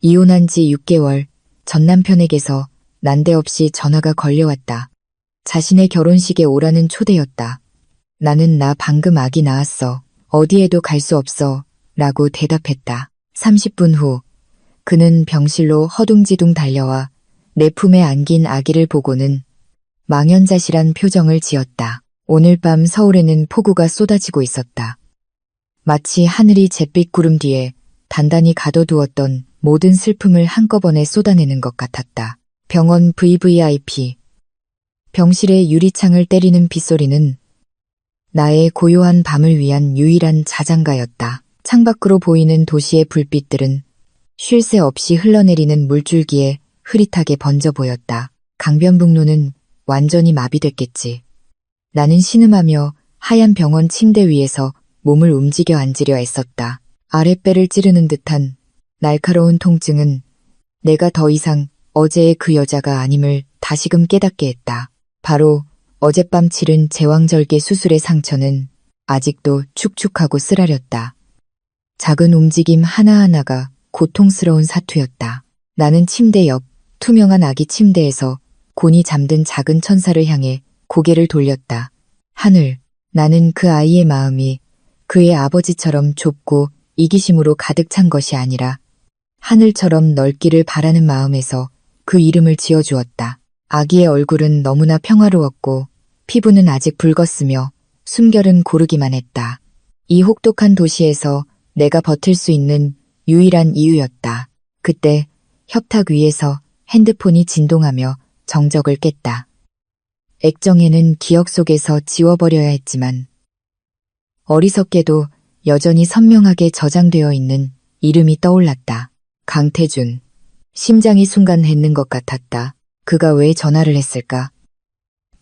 이혼한 지 6개월, 전 남편에게서 난데없이 전화가 걸려왔다. 자신의 결혼식에 오라는 초대였다. 나는 나 방금 아기 낳았어. 어디에도 갈 수 없어. 라고 대답했다. 30분 후, 그는 병실로 허둥지둥 달려와 내 품에 안긴 아기를 보고는 망연자실한 표정을 지었다. 오늘 밤 서울에는 폭우가 쏟아지고 있었다. 마치 하늘이 잿빛 구름 뒤에 단단히 가둬두었던 모든 슬픔을 한꺼번에 쏟아내는 것 같았다. 병원 VVIP. 병실의 유리창을 때리는 빗소리는 나의 고요한 밤을 위한 유일한 자장가였다. 창밖으로 보이는 도시의 불빛들은 쉴 새 없이 흘러내리는 물줄기에 흐릿하게 번져 보였다. 강변북로는 완전히 마비됐겠지. 나는 신음하며 하얀 병원 침대 위에서 몸을 움직여 앉으려 애썼다. 아랫배를 찌르는 듯한 날카로운 통증은 내가 더 이상 어제의 그 여자가 아님을 다시금 깨닫게 했다. 바로 어젯밤 치른 제왕절개 수술의 상처는 아직도 축축하고 쓰라렸다. 작은 움직임 하나하나가 고통스러운 사투였다. 나는 침대 옆 투명한 아기 침대에서 곤히 잠든 작은 천사를 향해 고개를 돌렸다. 하늘, 나는 그 아이의 마음이 그의 아버지처럼 좁고 이기심으로 가득 찬 것이 아니라 하늘처럼 넓기를 바라는 마음에서 그 이름을 지어주었다. 아기의 얼굴은 너무나 평화로웠고 피부는 아직 붉었으며 숨결은 고르기만 했다. 이 혹독한 도시에서 내가 버틸 수 있는 유일한 이유였다. 그때 협탁 위에서 핸드폰이 진동하며 정적을 깼다. 액정에는 기억 속에서 지워버려야 했지만 어리석게도 여전히 선명하게 저장되어 있는 이름이 떠올랐다. 강태준. 심장이 순간 멎는 것 같았다. 그가 왜 전화를 했을까?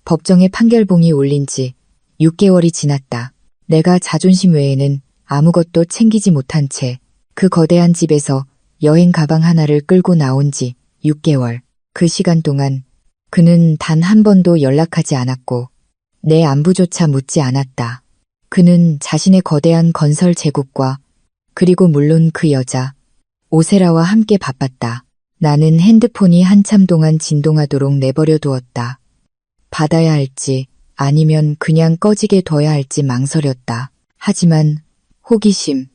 법정의 판결봉이 올린 지 6개월이 지났다. 내가 자존심 외에는 아무것도 챙기지 못한 채 그 거대한 집에서 여행 가방 하나를 끌고 나온 지 6개월. 그 시간 동안 그는 단 한 번도 연락하지 않았고 내 안부조차 묻지 않았다. 그는 자신의 거대한 건설 제국과 그리고 물론 그 여자 오세라와 함께 바빴다. 나는 핸드폰이 한참 동안 진동하도록 내버려 두었다. 받아야 할지 아니면 그냥 꺼지게 둬야 할지 망설였다. 하지만 호기심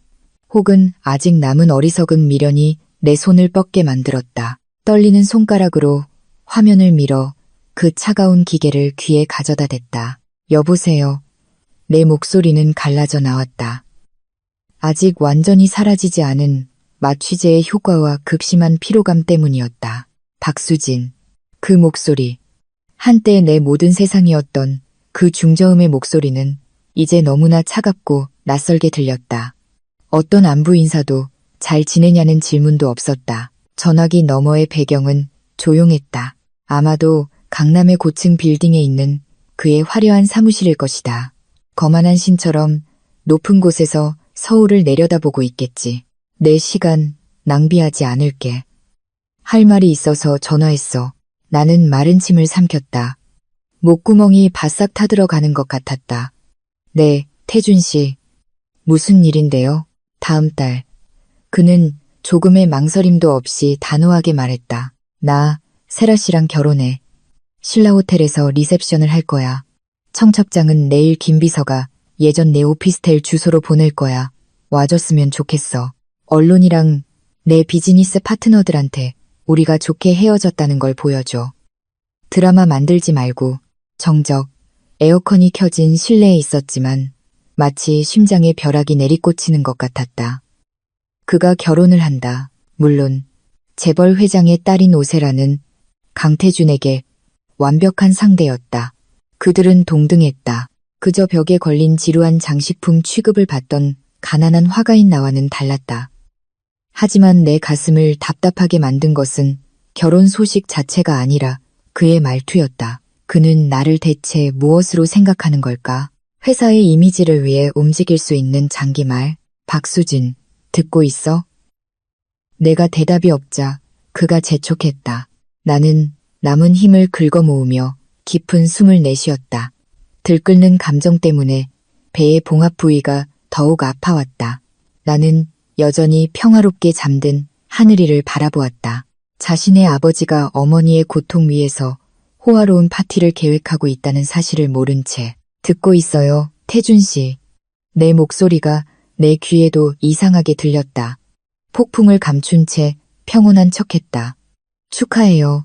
혹은 아직 남은 어리석은 미련이 내 손을 뻗게 만들었다. 떨리는 손가락으로 화면을 밀어 그 차가운 기계를 귀에 가져다 댔다. 여보세요. 내 목소리는 갈라져 나왔다. 아직 완전히 사라지지 않은 마취제의 효과와 극심한 피로감 때문이었다. 박수진. 그 목소리. 한때 내 모든 세상이었던 그 중저음의 목소리는 이제 너무나 차갑고 낯설게 들렸다. 어떤 안부 인사도 잘 지내냐는 질문도 없었다. 전화기 너머의 배경은 조용했다. 아마도 강남의 고층 빌딩에 있는 그의 화려한 사무실일 것이다. 거만한 신처럼 높은 곳에서 서울을 내려다보고 있겠지. 내 시간 낭비하지 않을게. 할 말이 있어서 전화했어. 나는 마른 침을 삼켰다. 목구멍이 바싹 타들어가는 것 같았다. 네, 태준 씨. 무슨 일인데요? 다음 달. 그는 조금의 망설임도 없이 단호하게 말했다. 나 세라 씨랑 결혼해. 신라호텔에서 리셉션을 할 거야. 청첩장은 내일 김비서가 예전 내 오피스텔 주소로 보낼 거야. 와줬으면 좋겠어. 언론이랑 내 비즈니스 파트너들한테 우리가 좋게 헤어졌다는 걸 보여줘. 드라마 만들지 말고. 정적 에어컨이 켜진 실내에 있었지만 마치 심장에 벼락이 내리꽂히는 것 같았다. 그가 결혼을 한다. 물론 재벌 회장의 딸인 오세라는 강태준에게 완벽한 상대였다. 그들은 동등했다. 그저 벽에 걸린 지루한 장식품 취급을 받던 가난한 화가인 나와는 달랐다. 하지만 내 가슴을 답답하게 만든 것은 결혼 소식 자체가 아니라 그의 말투였다. 그는 나를 대체 무엇으로 생각하는 걸까? 회사의 이미지를 위해 움직일 수 있는 장기말. 박수진, 듣고 있어? 내가 대답이 없자 그가 재촉했다. 나는 남은 힘을 긁어모으며 깊은 숨을 내쉬었다. 들끓는 감정 때문에 배의 봉합 부위가 더욱 아파왔다. 나는 여전히 평화롭게 잠든 하늘이를 바라보았다. 자신의 아버지가 어머니의 고통 위에서 호화로운 파티를 계획하고 있다는 사실을 모른 채 듣고 있어요, 태준 씨. 내 목소리가 내 귀에도 이상하게 들렸다. 폭풍을 감춘 채 평온한 척했다. 축하해요.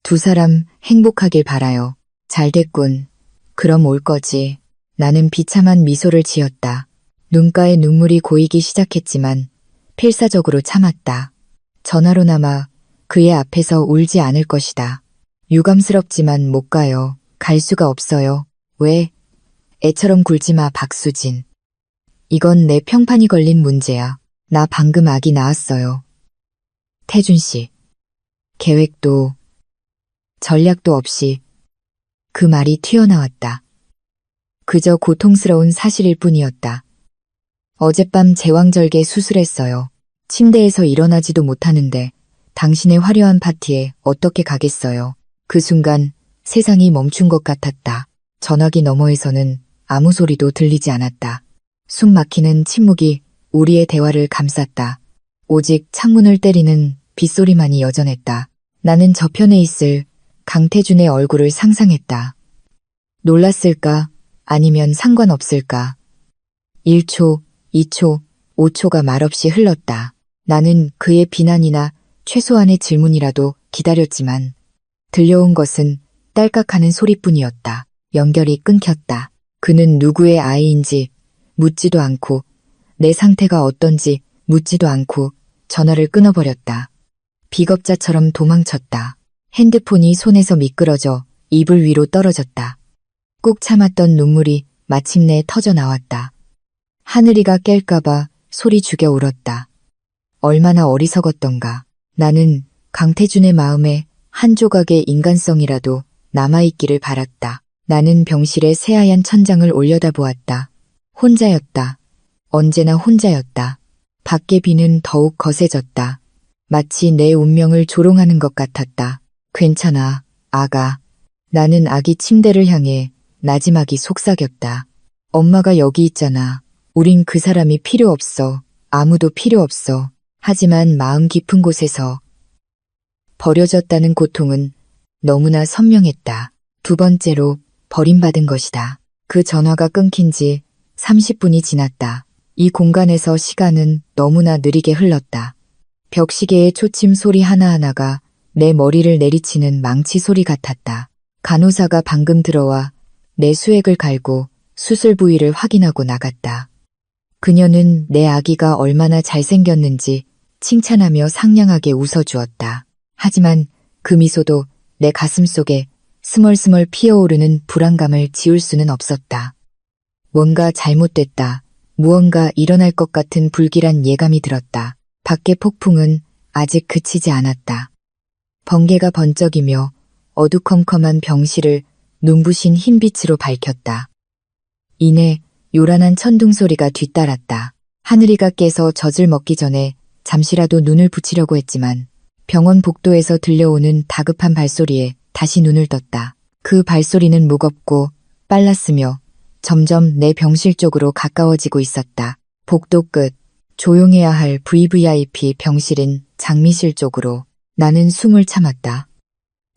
두 사람 행복하길 바라요. 잘 됐군. 그럼 올 거지. 나는 비참한 미소를 지었다. 눈가에 눈물이 고이기 시작했지만 필사적으로 참았다. 전화로나마 그의 앞에서 울지 않을 것이다. 유감스럽지만 못 가요. 갈 수가 없어요. 왜? 애처럼 굴지 마, 박수진. 이건 내 평판이 걸린 문제야. 나 방금 아기 낳았어요. 태준 씨. 계획도 전략도 없이 그 말이 튀어나왔다. 그저 고통스러운 사실일 뿐이었다. 어젯밤 제왕절개 수술했어요. 침대에서 일어나지도 못하는데 당신의 화려한 파티에 어떻게 가겠어요. 그 순간 세상이 멈춘 것 같았다. 전화기 너머에서는 아무 소리도 들리지 않았다. 숨 막히는 침묵이 우리의 대화를 감쌌다. 오직 창문을 때리는 빗소리만이 여전했다. 나는 저편에 있을 강태준의 얼굴을 상상했다. 놀랐을까? 아니면 상관없을까? 1초, 2초, 5초가 말없이 흘렀다. 나는 그의 비난이나 최소한의 질문이라도 기다렸지만 들려온 것은 딸깍하는 소리뿐이었다. 연결이 끊겼다. 그는 누구의 아이인지 묻지도 않고 내 상태가 어떤지 묻지도 않고 전화를 끊어버렸다. 비겁자처럼 도망쳤다. 핸드폰이 손에서 미끄러져 이불 위로 떨어졌다. 꾹 참았던 눈물이 마침내 터져 나왔다. 하늘이가 깰까봐 소리 죽여 울었다. 얼마나 어리석었던가. 나는 강태준의 마음에 한 조각의 인간성이라도 남아있기를 바랐다. 나는 병실의 새하얀 천장을 올려다보았다. 혼자였다. 언제나 혼자였다. 밖의 비는 더욱 거세졌다. 마치 내 운명을 조롱하는 것 같았다. 괜찮아, 아가. 나는 아기 침대를 향해 나지막이 속삭였다. 엄마가 여기 있잖아. 우린 그 사람이 필요 없어. 아무도 필요 없어. 하지만 마음 깊은 곳에서 버려졌다는 고통은 너무나 선명했다. 두 번째로 버림받은 것이다. 그 전화가 끊긴 지 30분이 지났다. 이 공간에서 시간은 너무나 느리게 흘렀다. 벽시계의 초침 소리 하나하나가 내 머리를 내리치는 망치 소리 같았다. 간호사가 방금 들어와 내 수액을 갈고 수술 부위를 확인하고 나갔다. 그녀는 내 아기가 얼마나 잘생겼는지 칭찬하며 상냥하게 웃어주었다. 하지만 그 미소도 내 가슴 속에 스멀스멀 피어오르는 불안감을 지울 수는 없었다. 뭔가 잘못됐다. 무언가 일어날 것 같은 불길한 예감이 들었다. 밖의 폭풍은 아직 그치지 않았다. 번개가 번쩍이며 어두컴컴한 병실을 눈부신 흰빛으로 밝혔다. 이내 요란한 천둥 소리가 뒤따랐다. 하늘이가 깨서 젖을 먹기 전에 잠시라도 눈을 붙이려고 했지만 병원 복도에서 들려오는 다급한 발소리에 다시 눈을 떴다. 그 발소리는 무겁고 빨랐으며 점점 내 병실 쪽으로 가까워지고 있었다. 복도 끝, 조용해야 할 VVIP 병실인 장미실 쪽으로. 나는 숨을 참았다.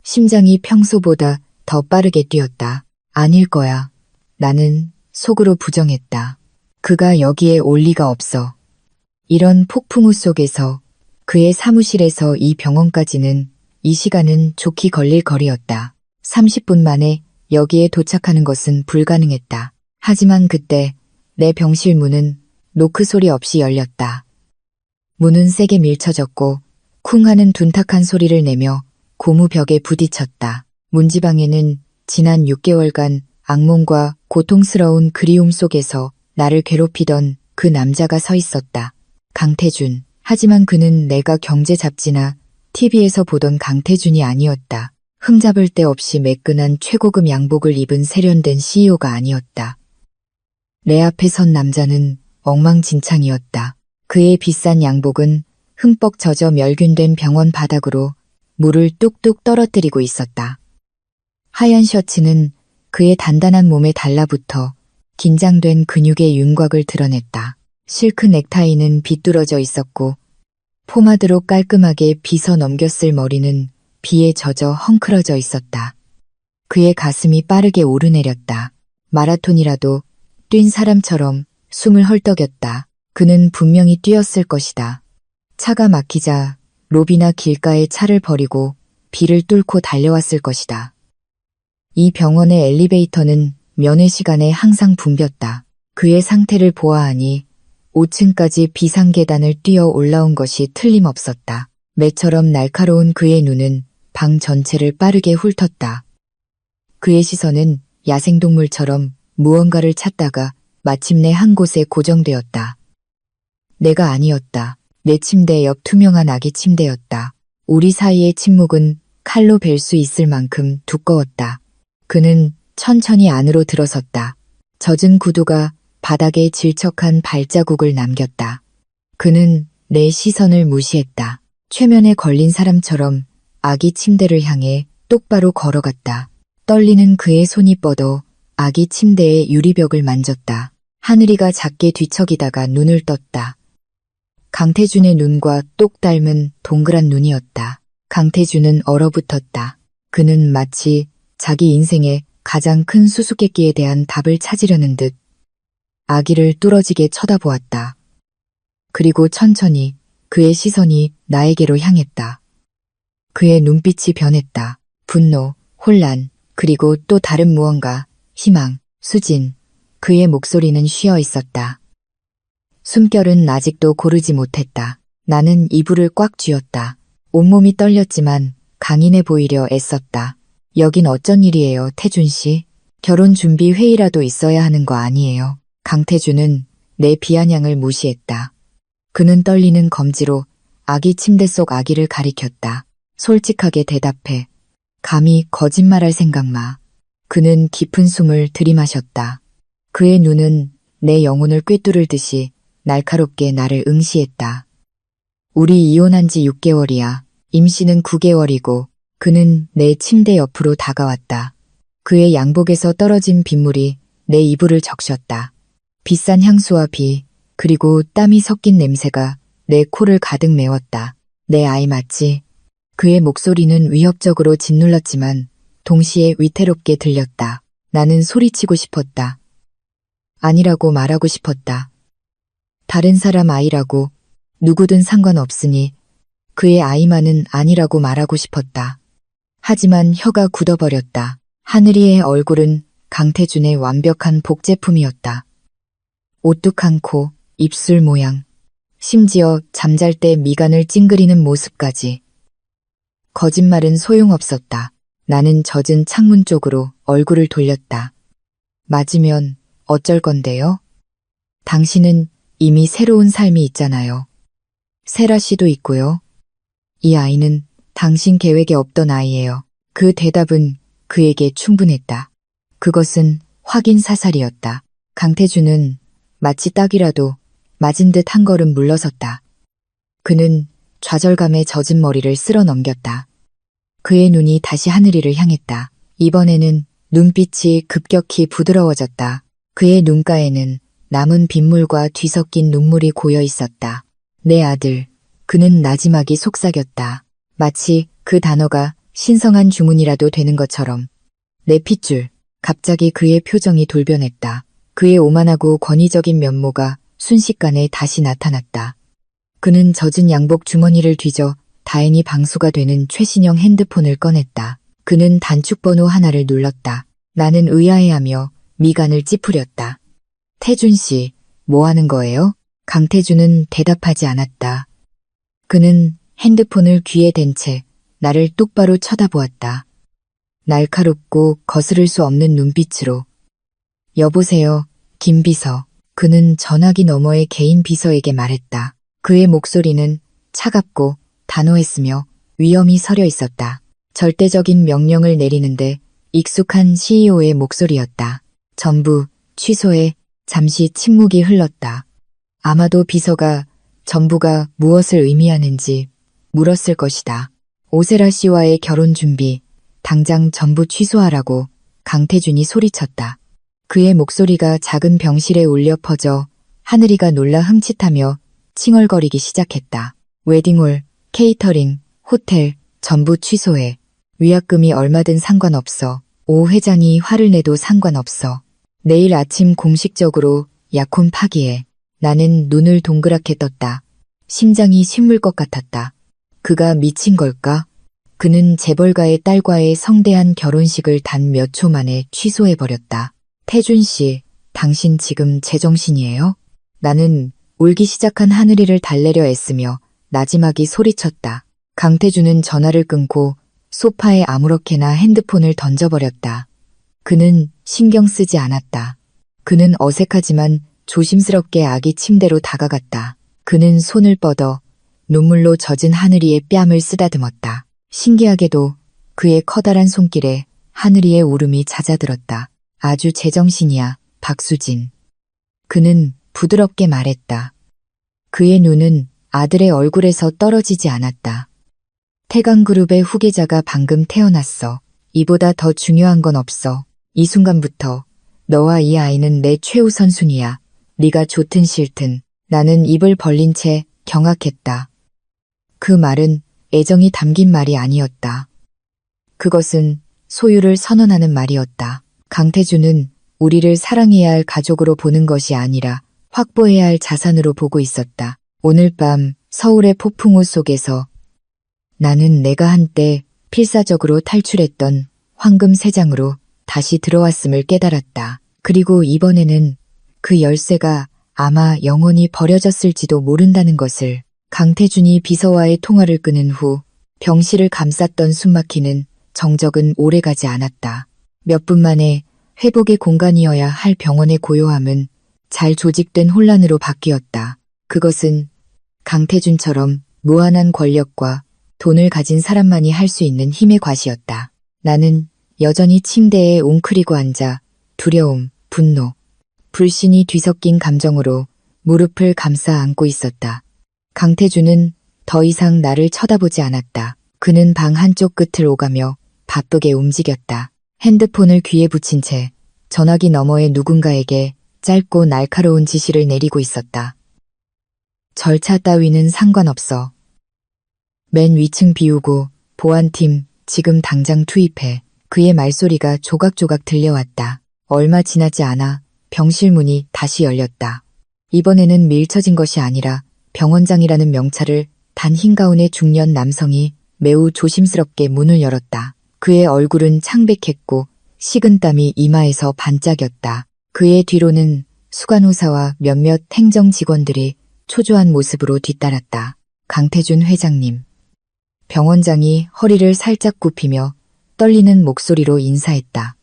심장이 평소보다 더 빠르게 뛰었다. 아닐 거야. 나는 속으로 부정했다. 그가 여기에 올 리가 없어. 이런 폭풍우 속에서 그의 사무실에서 이 병원까지는 이 시간은 좋게 걸릴 거리였다. 30분 만에 여기에 도착하는 것은 불가능했다. 하지만 그때 내 병실 문은 노크 소리 없이 열렸다. 문은 세게 밀쳐졌고 쿵 하는 둔탁한 소리를 내며 고무 벽에 부딪혔다. 문지방에는 지난 6개월간 악몽과 고통스러운 그리움 속에서 나를 괴롭히던 그 남자가 서 있었다. 강태준. 하지만 그는 내가 경제 잡지나 TV에서 보던 강태준이 아니었다. 흠잡을 데 없이 매끈한 최고급 양복을 입은 세련된 CEO가 아니었다. 내 앞에 선 남자는 엉망진창이었다. 그의 비싼 양복은 흠뻑 젖어 멸균된 병원 바닥으로 물을 뚝뚝 떨어뜨리고 있었다. 하얀 셔츠는 그의 단단한 몸에 달라붙어 긴장된 근육의 윤곽을 드러냈다. 실크 넥타이는 비뚤어져 있었고 포마드로 깔끔하게 빗어 넘겼을 머리는 비에 젖어 헝클어져 있었다. 그의 가슴이 빠르게 오르내렸다. 마라톤이라도 뛴 사람처럼 숨을 헐떡였다. 그는 분명히 뛰었을 것이다. 차가 막히자 로비나 길가에 차를 버리고 비를 뚫고 달려왔을 것이다. 이 병원의 엘리베이터는 면회 시간에 항상 붐볐다. 그의 상태를 보아하니 5층까지 비상계단을 뛰어 올라온 것이 틀림없었다. 매처럼 날카로운 그의 눈은 방 전체를 빠르게 훑었다. 그의 시선은 야생동물처럼 무언가를 찾다가 마침내 한 곳에 고정되었다. 내가 아니었다. 내 침대 옆 투명한 아기 침대였다. 우리 사이의 침묵은 칼로 벨 수 있을 만큼 두꺼웠다. 그는 천천히 안으로 들어섰다. 젖은 구두가 바닥에 질척한 발자국을 남겼다. 그는 내 시선을 무시했다. 최면에 걸린 사람처럼 아기 침대를 향해 똑바로 걸어갔다. 떨리는 그의 손이 뻗어 아기 침대의 유리벽을 만졌다. 하늘이가 작게 뒤척이다가 눈을 떴다. 강태준의 눈과 똑 닮은 동그란 눈이었다. 강태준은 얼어붙었다. 그는 마치 자기 인생의 가장 큰 수수께끼에 대한 답을 찾으려는 듯 아기를 뚫어지게 쳐다보았다. 그리고 천천히 그의 시선이 나에게로 향했다. 그의 눈빛이 변했다. 분노, 혼란, 그리고 또 다른 무언가, 희망, 수진. 그의 목소리는 쉬어 있었다. 숨결은 아직도 고르지 못했다. 나는 이불을 꽉 쥐었다. 온몸이 떨렸지만 강인해 보이려 애썼다. 여긴 어쩐 일이에요, 태준 씨? 결혼 준비 회의라도 있어야 하는 거 아니에요? 강태준은 내 비아냥을 무시했다. 그는 떨리는 검지로 아기 침대 속 아기를 가리켰다. 솔직하게 대답해. 감히 거짓말할 생각 마. 그는 깊은 숨을 들이마셨다. 그의 눈은 내 영혼을 꿰뚫을 날카롭게 나를 응시했다. 우리 이혼한 지 6개월이야. 임신은 9개월이고 그는 내 침대 옆으로 다가왔다. 그의 양복에서 떨어진 빗물이 내 이불을 적셨다. 비싼 향수와 비, 그리고 땀이 섞인 냄새가 내 코를 가득 메웠다. 내 아이 맞지? 그의 목소리는 위협적으로 짓눌렀지만 동시에 위태롭게 들렸다. 나는 소리치고 싶었다. 아니라고 말하고 싶었다. 다른 사람 아이라고 누구든 상관없으니 그의 아이만은 아니라고 말하고 싶었다. 하지만 혀가 굳어버렸다. 하늘이의 얼굴은 강태준의 완벽한 복제품이었다. 오뚝한 코, 입술 모양, 심지어 잠잘 때 미간을 찡그리는 모습까지. 거짓말은 소용없었다. 나는 젖은 창문 쪽으로 얼굴을 돌렸다. 맞으면 어쩔 건데요? 당신은 이미 새로운 삶이 있잖아요. 세라 씨도 있고요. 이 아이는 당신 계획에 없던 아이예요. 그 대답은 그에게 충분했다. 그것은 확인 사살이었다. 강태준은 마치 딱이라도 맞은 듯 한 걸음 물러섰다. 그는 좌절감에 젖은 머리를 쓸어 넘겼다. 그의 눈이 다시 하늘이를 향했다. 이번에는 눈빛이 급격히 부드러워졌다. 그의 눈가에는 남은 빗물과 뒤섞인 눈물이 고여 있었다. 내 아들. 그는 나지막이 속삭였다. 마치 그 단어가 신성한 주문이라도 되는 것처럼. 내 핏줄. 갑자기 그의 표정이 돌변했다. 그의 오만하고 권위적인 면모가 순식간에 다시 나타났다. 그는 젖은 양복 주머니를 뒤져 다행히 방수가 되는 최신형 핸드폰을 꺼냈다. 그는 단축번호 하나를 눌렀다. 나는 의아해하며 미간을 찌푸렸다. 태준 씨, 뭐 하는 거예요? 강태준은 대답하지 않았다. 그는 핸드폰을 귀에 댄 채 나를 똑바로 쳐다보았다. 날카롭고 거스를 수 없는 눈빛으로. 여보세요, 김 비서. 그는 전화기 너머의 개인 비서에게 말했다. 그의 목소리는 차갑고 단호했으며 위험이 서려 있었다. 절대적인 명령을 내리는데 익숙한 CEO의 목소리였다. 전부 취소해. 잠시 침묵이 흘렀다. 아마도 비서가 전부가 무엇을 의미하는지 물었을 것이다. 오세라 씨와의 결혼 준비, 당장 전부 취소하라고 강태준이 소리쳤다. 그의 목소리가 작은 병실에 울려 퍼져 하늘이가 놀라 흠칫하며 칭얼거리기 시작했다. 웨딩홀, 케이터링, 호텔 전부 취소해. 위약금이 얼마든 상관없어. 오 회장이 화를 내도 상관없어. 내일 아침 공식적으로 약혼 파기해. 나는 눈을 동그랗게 떴다. 심장이 쉰물 것 같았다. 그가 미친 걸까? 그는 재벌가의 딸과의 성대한 결혼식을 단 몇 초 만에 취소해버렸다. 태준 씨, 당신 지금 제정신이에요? 나는 울기 시작한 하늘이를 달래려 애쓰며 나지막이 소리쳤다. 강태준은 전화를 끊고 소파에 아무렇게나 핸드폰을 던져버렸다. 그는 신경 쓰지 않았다. 그는 어색하지만 조심스럽게 아기 침대로 다가갔다. 그는 손을 뻗어 눈물로 젖은 하늘이의 뺨을 쓰다듬었다. 신기하게도 그의 커다란 손길에 하늘이의 울음이 잦아들었다. 아주 제정신이야, 박수진. 그는 부드럽게 말했다. 그의 눈은 아들의 얼굴에서 떨어지지 않았다. 태강그룹의 후계자가 방금 태어났어. 이보다 더 중요한 건 없어. 이 순간부터 너와 이 아이는 내 최우선순위야. 네가 좋든 싫든. 나는 입을 벌린 채 경악했다. 그 말은 애정이 담긴 말이 아니었다. 그것은 소유를 선언하는 말이었다. 강태준은 우리를 사랑해야 할 가족으로 보는 것이 아니라 확보해야 할 자산으로 보고 있었다. 오늘 밤 서울의 폭풍우 속에서 나는 내가 한때 필사적으로 탈출했던 황금 세장으로 다시 들어왔음을 깨달았다. 그리고 이번에는 그 열쇠가 아마 영원히 버려졌을지도 모른다는 것을. 강태준이 비서와의 통화를 끊은 후 병실을 감쌌던 숨막히는 정적은 오래가지 않았다. 몇 분 만에 회복의 공간이어야 할 병원의 고요함은 잘 조직된 혼란으로 바뀌었다. 그것은 강태준처럼 무한한 권력과 돈을 가진 사람만이 할 수 있는 힘의 과시였다. 나는 여전히 침대에 웅크리고 앉아 두려움, 분노, 불신이 뒤섞인 감정으로 무릎을 감싸 안고 있었다. 강태준은 더 이상 나를 쳐다보지 않았다. 그는 방 한쪽 끝을 오가며 바쁘게 움직였다. 핸드폰을 귀에 붙인 채 전화기 너머의 누군가에게 짧고 날카로운 지시를 내리고 있었다. 절차 따위는 상관없어. 맨 위층 비우고 보안팀 지금 당장 투입해. 그의 말소리가 조각조각 들려왔다. 얼마 지나지 않아 병실 문이 다시 열렸다. 이번에는 밀쳐진 것이 아니라 병원장이라는 명찰을 단 흰 가운의 중년 남성이 매우 조심스럽게 문을 열었다. 그의 얼굴은 창백했고 식은땀이 이마에서 반짝였다. 그의 뒤로는 수간호사와 몇몇 행정 직원들이 초조한 모습으로 뒤따랐다. 강태준 회장님. 병원장이 허리를 살짝 굽히며 떨리는 목소리로 인사했다.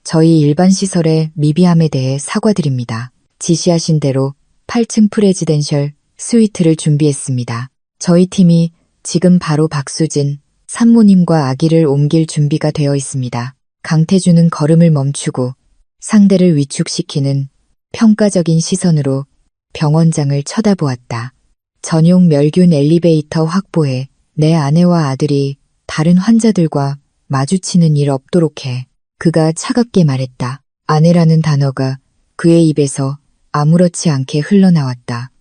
저희 일반 시설의 미비함에 대해 사과드립니다. 지시하신 대로 8층 프레지덴셜 스위트를 준비했습니다. 저희 팀이 지금 바로 박수진 산모님과 아기를 옮길 준비가 되어 있습니다. 강태준은 걸음을 멈추고 상대를 위축시키는 평가적인 시선으로 병원장을 쳐다보았다. 전용 멸균 엘리베이터 확보해 내 아내와 아들이 다른 환자들과 마주치는 일 없도록 해. 그가 차갑게 말했다. 아내라는 단어가 그의 입에서 아무렇지 않게 흘러나왔다.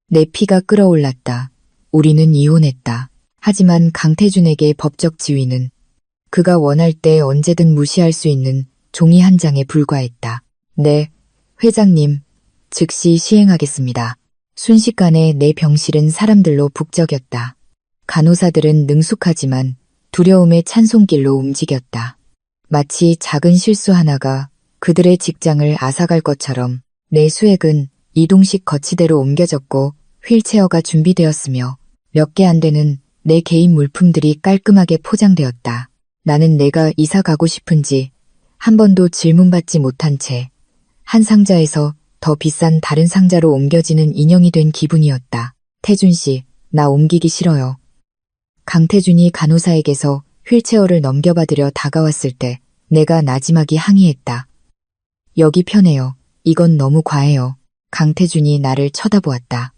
내 피가 끓어올랐다. 우리는 이혼했다. 하지만 강태준에게 법적 지위는 그가 원할 때 언제든 무시할 수 있는 종이 한 장에 불과했다. 네, 회장님, 즉시 시행하겠습니다. 순식간에 내 병실은 사람들로 북적였다. 간호사들은 능숙하지만 두려움의 찬 손길로 움직였다. 마치 작은 실수 하나가 그들의 직장을 앗아갈 것처럼 내 수액은 이동식 거치대로 옮겨졌고 휠체어가 준비되었으며 몇 개 안 되는 내 개인 물품들이 깔끔하게 포장되었다. 나는 내가 이사 가고 싶은지 한 번도 질문받지 못한 채 한 상자에서 더 비싼 다른 상자로 옮겨지는 인형이 된 기분이었다. 태준 씨, 나 옮기기 싫어요. 강태준이 간호사에게서 휠체어를 넘겨받으려 다가왔을 때 내가 나지막이 항의했다. 여기 편해요. 이건 너무 과해요. 강태준이 나를 쳐다보았다.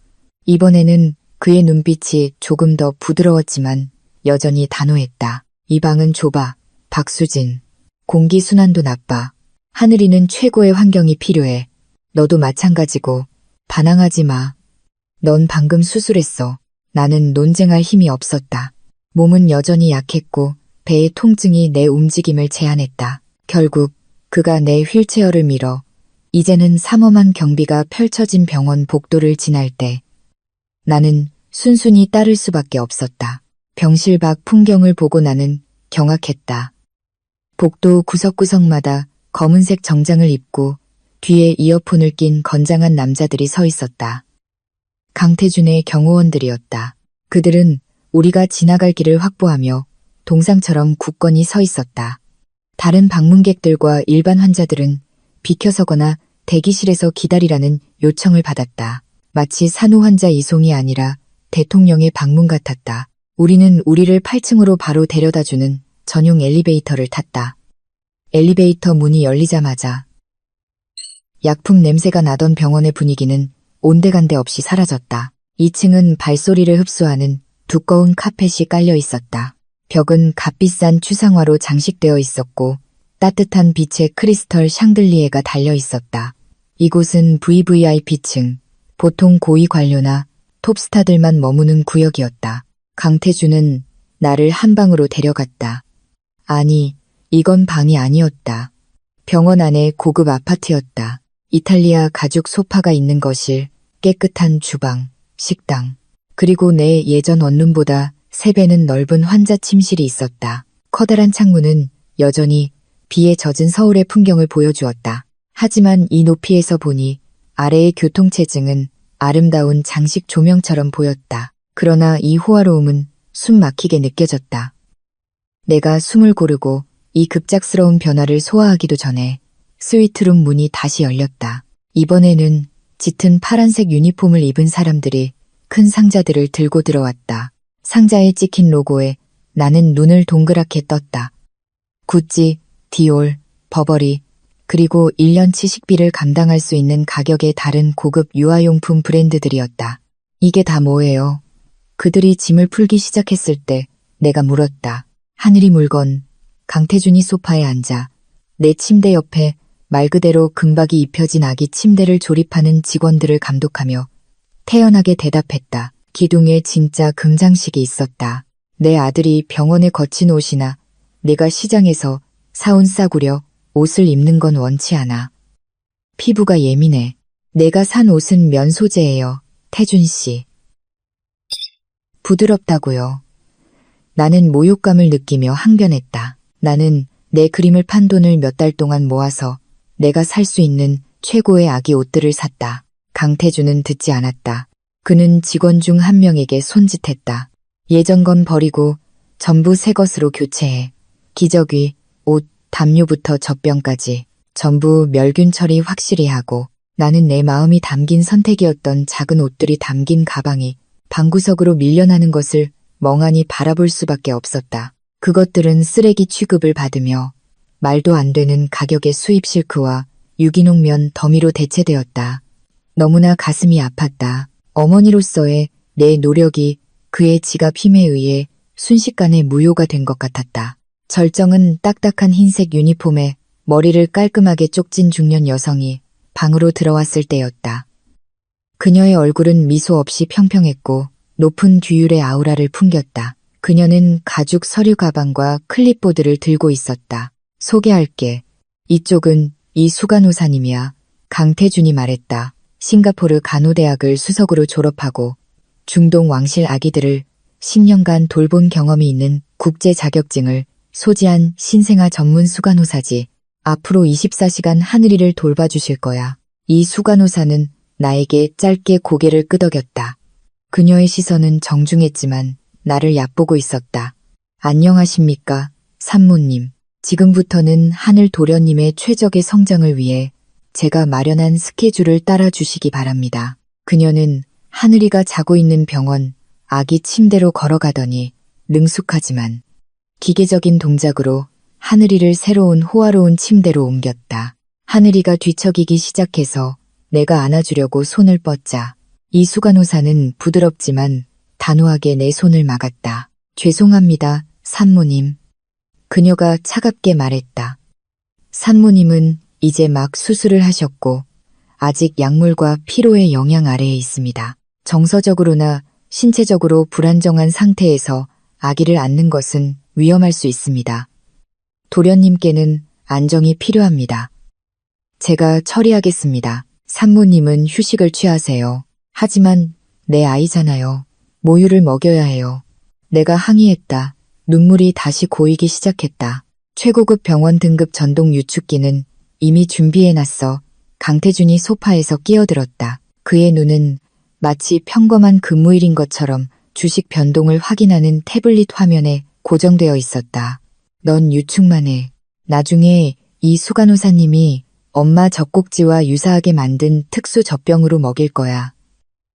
이번에는 그의 눈빛이 조금 더 부드러웠지만 여전히 단호했다. 이 방은 좁아. 박수진. 공기순환도 나빠. 하늘이는 최고의 환경이 필요해. 너도 마찬가지고. 반항하지 마. 넌 방금 수술했어. 나는 논쟁할 힘이 없었다. 몸은 여전히 약했고 배의 통증이 내 움직임을 제한했다. 결국 그가 내 휠체어를 밀어 이제는 삼엄한 경비가 펼쳐진 병원 복도를 지날 때 나는 순순히 따를 수밖에 없었다. 병실 밖 풍경을 보고 나는 경악했다. 복도 구석구석마다 검은색 정장을 입고 뒤에 이어폰을 낀 건장한 남자들이 서 있었다. 강태준의 경호원들이었다. 그들은 우리가 지나갈 길을 확보하며 동상처럼 굳건히 서 있었다. 다른 방문객들과 일반 환자들은 비켜서거나 대기실에서 기다리라는 요청을 받았다. 마치 산후 환자 이송이 아니라 대통령의 방문 같았다. 우리는 우리를 8층으로 바로 데려다주는 전용 엘리베이터를 탔다. 엘리베이터 문이 열리자마자 약품 냄새가 나던 병원의 분위기는 온데간데 없이 사라졌다. 2층은 발소리를 흡수하는 두꺼운 카펫이 깔려 있었다. 벽은 값비싼 추상화로 장식되어 있었고 따뜻한 빛의 크리스털 샹들리에가 달려 있었다. 이곳은 VVIP층, 보통 고위 관료나 톱스타들만 머무는 구역이었다. 강태준은 나를 한 방으로 데려갔다. 아니, 이건 방이 아니었다. 병원 안에 고급 아파트였다. 이탈리아 가죽 소파가 있는 거실, 깨끗한 주방, 식당, 그리고 내 예전 원룸보다 3배는 넓은 환자 침실이 있었다. 커다란 창문은 여전히 비에 젖은 서울의 풍경을 보여주었다. 하지만 이 높이에서 보니 아래의 교통체증은 아름다운 장식 조명처럼 보였다. 그러나 이 호화로움은 숨 막히게 느껴졌다. 내가 숨을 고르고 이 급작스러운 변화를 소화하기도 전에 스위트룸 문이 다시 열렸다. 이번에는 짙은 파란색 유니폼을 입은 사람들이 큰 상자들을 들고 들어왔다. 상자에 찍힌 로고에 나는 눈을 동그랗게 떴다. 구찌, 디올, 버버리, 그리고 1년치 식비를 감당할 수 있는 가격의 다른 고급 유아용품 브랜드들이었다. 이게 다 뭐예요? 그들이 짐을 풀기 시작했을 때 내가 물었다. 하늘이 물건, 강태준이 소파에 앉아 내 침대 옆에 말 그대로 금박이 입혀진 아기 침대를 조립하는 직원들을 감독하며 태연하게 대답했다. 기둥에 진짜 금장식이 있었다. 내 아들이 병원에 거친 옷이나 내가 시장에서 사온 싸구려 옷을 입는 건 원치 않아. 피부가 예민해. 내가 산 옷은 면 소재예요. 태준 씨. 부드럽다고요. 나는 모욕감을 느끼며 항변했다. 나는 내 그림을 판 돈을 몇 달 동안 모아서 내가 살 수 있는 최고의 아기 옷들을 샀다. 강태준은 듣지 않았다. 그는 직원 중 한 명에게 손짓했다. 예전 건 버리고 전부 새 것으로 교체해. 기저귀, 옷, 담요부터 젖병까지 전부 멸균 처리 확실히 하고. 나는 내 마음이 담긴 선택이었던 작은 옷들이 담긴 가방이 방구석으로 밀려나는 것을 멍하니 바라볼 수밖에 없었다. 그것들은 쓰레기 취급을 받으며 말도 안 되는 가격의 수입 실크와 유기농 면 더미로 대체되었다. 너무나 가슴이 아팠다. 어머니로서의 내 노력이 그의 지갑 힘에 의해 순식간에 무효가 된 것 같았다. 절정은 딱딱한 흰색 유니폼에 머리를 깔끔하게 쪽진 중년 여성이 방으로 들어왔을 때였다. 그녀의 얼굴은 미소 없이 평평했고 높은 뒤율의 아우라를 풍겼다. 그녀는 가죽 서류 가방과 클립보드를 들고 있었다. 소개할게. 이쪽은 이수간호사님이야. 강태준이 말했다. 싱가포르 간호대학을 수석으로 졸업하고 중동 왕실 아기들을 10년간 돌본 경험이 있는 국제 자격증을 소지한 신생아 전문 수간호사지. 앞으로 24시간 하늘이를 돌봐주실 거야. 이 수간호사는 나에게 짧게 고개를 끄덕였다. 그녀의 시선은 정중했지만 나를 얕보고 있었다. 안녕하십니까, 산모님. 지금부터는 하늘 도련님의 최적의 성장을 위해 제가 마련한 스케줄을 따라주시기 바랍니다. 그녀는 하늘이가 자고 있는 병원 아기 침대로 걸어가더니 능숙하지만 기계적인 동작으로 하늘이를 새로운 호화로운 침대로 옮겼다. 하늘이가 뒤척이기 시작해서 내가 안아주려고 손을 뻗자 이수간호사는 부드럽지만 단호하게 내 손을 막았다. 죄송합니다, 산모님. 그녀가 차갑게 말했다. 산모님은 이제 막 수술을 하셨고 아직 약물과 피로의 영향 아래에 있습니다. 정서적으로나 신체적으로 불안정한 상태에서 아기를 안는 것은 위험할 수 있습니다. 도련님께는 안정이 필요합니다. 제가 처리하겠습니다. 산모님은 휴식을 취하세요. 하지만 내 아이잖아요. 모유를 먹여야 해요. 내가 항의했다. 눈물이 다시 고이기 시작했다. 최고급 병원 등급 전동 유축기는 이미 준비해놨어. 강태준이 소파에서 끼어들었다. 그의 눈은 마치 평범한 근무일인 것처럼 주식 변동을 확인하는 태블릿 화면에 고정되어 있었다. 넌 유축만 해. 나중에 이 수간호사님이 엄마 젖꼭지와 유사하게 만든 특수 젖병으로 먹일 거야.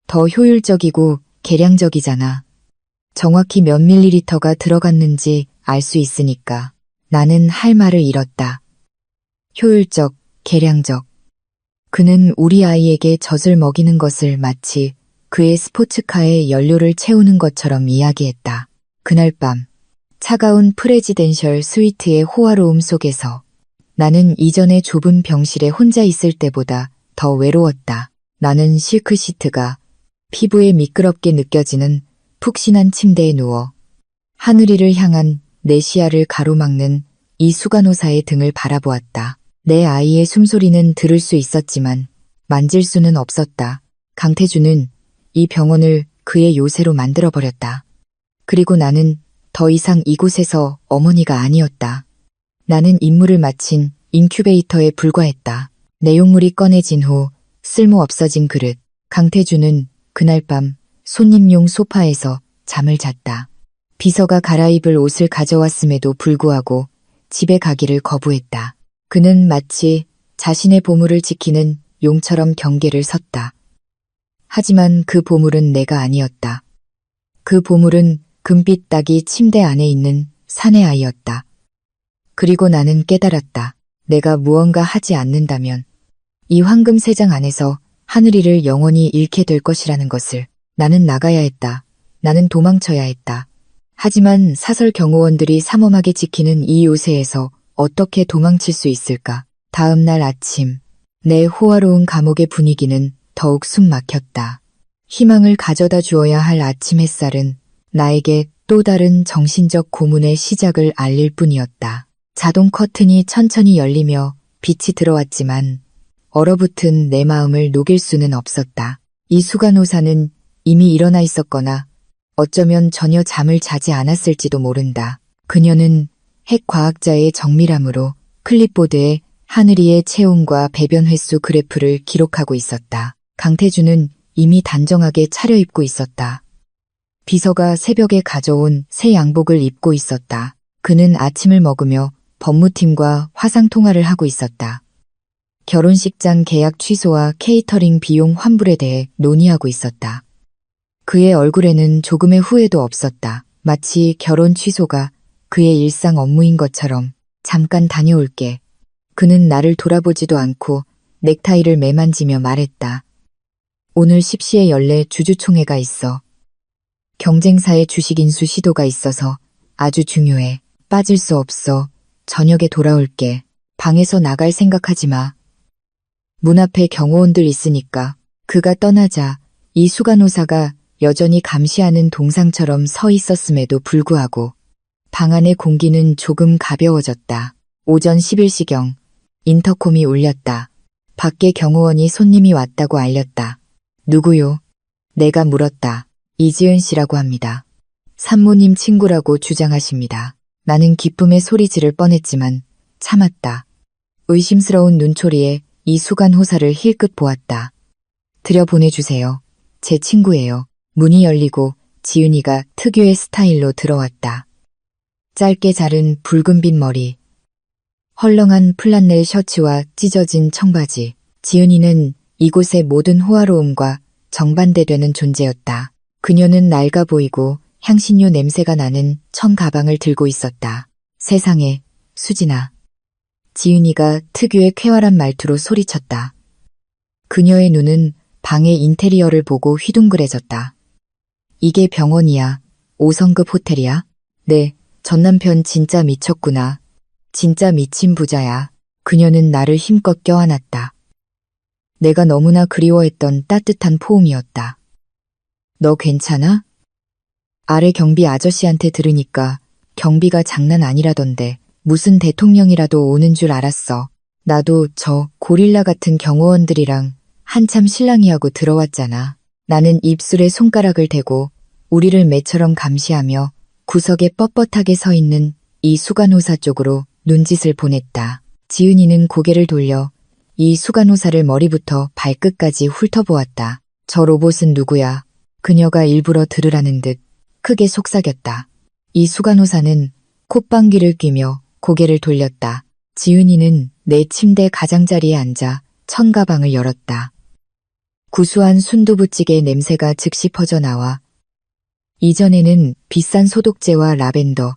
더 효율적이고 계량적이잖아. 정확히 몇 밀리리터가 들어갔는지 알 수 있으니까. 나는 할 말을 잃었다. 효율적, 계량적. 그는 우리 아이에게 젖을 먹이는 것을 마치 그의 스포츠카에 연료를 채우는 것처럼 이야기했다. 그날 밤, 차가운 프레지덴셜 스위트의 호화로움 속에서 나는 이전의 좁은 병실에 혼자 있을 때보다 더 외로웠다. 나는 실크 시트가 피부에 미끄럽게 느껴지는 푹신한 침대에 누워 하늘이를 향한 내 시야를 가로막는 이 수간호사의 등을 바라보았다. 내 아이의 숨소리는 들을 수 있었지만 만질 수는 없었다. 강태주는 이 병원을 그의 요새로 만들어버렸다. 그리고 나는 더 이상 이곳에서 어머니가 아니었다. 나는 임무를 마친 인큐베이터에 불과했다. 내용물이 꺼내진 후 쓸모 없어진 그릇. 강태주는 그날 밤 손님용 소파에서 잠을 잤다. 비서가 갈아입을 옷을 가져왔음에도 불구하고 집에 가기를 거부했다. 그는 마치 자신의 보물을 지키는 용처럼 경계를 섰다. 하지만 그 보물은 내가 아니었다. 그 보물은 금빛 닭이 침대 안에 있는 사내 아이였다. 그리고 나는 깨달았다. 내가 무언가 하지 않는다면 이 황금 세장 안에서 하늘이를 영원히 잃게 될 것이라는 것을. 나는 나가야 했다. 나는 도망쳐야 했다. 하지만 사설 경호원들이 삼엄하게 지키는 이 요새에서 어떻게 도망칠 수 있을까? 다음 날 아침, 내 호화로운 감옥의 분위기는 더욱 숨 막혔다. 희망을 가져다 주어야 할 아침 햇살은 나에게 또 다른 정신적 고문의 시작을 알릴 뿐이었다. 자동 커튼이 천천히 열리며 빛이 들어왔지만 얼어붙은 내 마음을 녹일 수는 없었다. 이 수간호사는 이미 일어나 있었거나 어쩌면 전혀 잠을 자지 않았을지도 모른다. 그녀는 핵과학자의 정밀함으로 클립보드에 하늘이의 체온과 배변 횟수 그래프를 기록하고 있었다. 강태주는 이미 단정하게 차려입고 있었다. 비서가 새벽에 가져온 새 양복을 입고 있었다. 그는 아침을 먹으며 법무팀과 화상 통화를 하고 있었다. 결혼식장 계약 취소와 케이터링 비용 환불에 대해 논의하고 있었다. 그의 얼굴에는 조금의 후회도 없었다. 마치 결혼 취소가 그의 일상 업무인 것처럼. 잠깐 다녀올게. 그는 나를 돌아보지도 않고 넥타이를 매만지며 말했다. 오늘 10시에 열릴 주주총회가 있어. 경쟁사의 주식 인수 시도가 있어서 아주 중요해. 빠질 수 없어. 저녁에 돌아올게. 방에서 나갈 생각하지 마. 문 앞에 경호원들 있으니까. 그가 떠나자 이 수간호사가 여전히 감시하는 동상처럼 서 있었음에도 불구하고 방 안의 공기는 조금 가벼워졌다. 오전 11시경 인터콤이 울렸다. 밖에 경호원이 손님이 왔다고 알렸다. 누구요? 내가 물었다. 이지은 씨라고 합니다. 산모님 친구라고 주장하십니다. 나는 기쁨에 소리 지를 뻔했지만 참았다. 의심스러운 눈초리에 이 수간호사를 힐끗 보았다. 들여보내주세요. 제 친구예요. 문이 열리고 지은이가 특유의 스타일로 들어왔다. 짧게 자른 붉은빛 머리, 헐렁한 플란넬 셔츠와 찢어진 청바지. 지은이는 이곳의 모든 호화로움과 정반대되는 존재였다. 그녀는 낡아 보이고 향신료 냄새가 나는 청 가방을 들고 있었다. 세상에, 수진아. 지은이가 특유의 쾌활한 말투로 소리쳤다. 그녀의 눈은 방의 인테리어를 보고 휘둥그레졌다. 이게 병원이야. 5성급 호텔이야? 네, 전 남편 진짜 미쳤구나. 진짜 미친 부자야. 그녀는 나를 힘껏 껴안았다. 내가 너무나 그리워했던 따뜻한 포옹이었다. 너 괜찮아? 아래 경비 아저씨한테 들으니까 경비가 장난 아니라던데 무슨 대통령이라도 오는 줄 알았어. 나도 저 고릴라 같은 경호원들이랑 한참 실랑이하고 들어왔잖아. 나는 입술에 손가락을 대고 우리를 매처럼 감시하며 구석에 뻣뻣하게 서 있는 이 수간호사 쪽으로 눈짓을 보냈다. 지은이는 고개를 돌려 이 수간호사를 머리부터 발끝까지 훑어보았다. 저 로봇은 누구야? 그녀가 일부러 들으라는 듯 크게 속삭였다. 이 수간호사는 콧방귀를 뀌며 고개를 돌렸다. 지은이는 내 침대 가장자리에 앉아 천가방을 열었다. 구수한 순두부찌개 냄새가 즉시 퍼져나와 이전에는 비싼 소독제와 라벤더,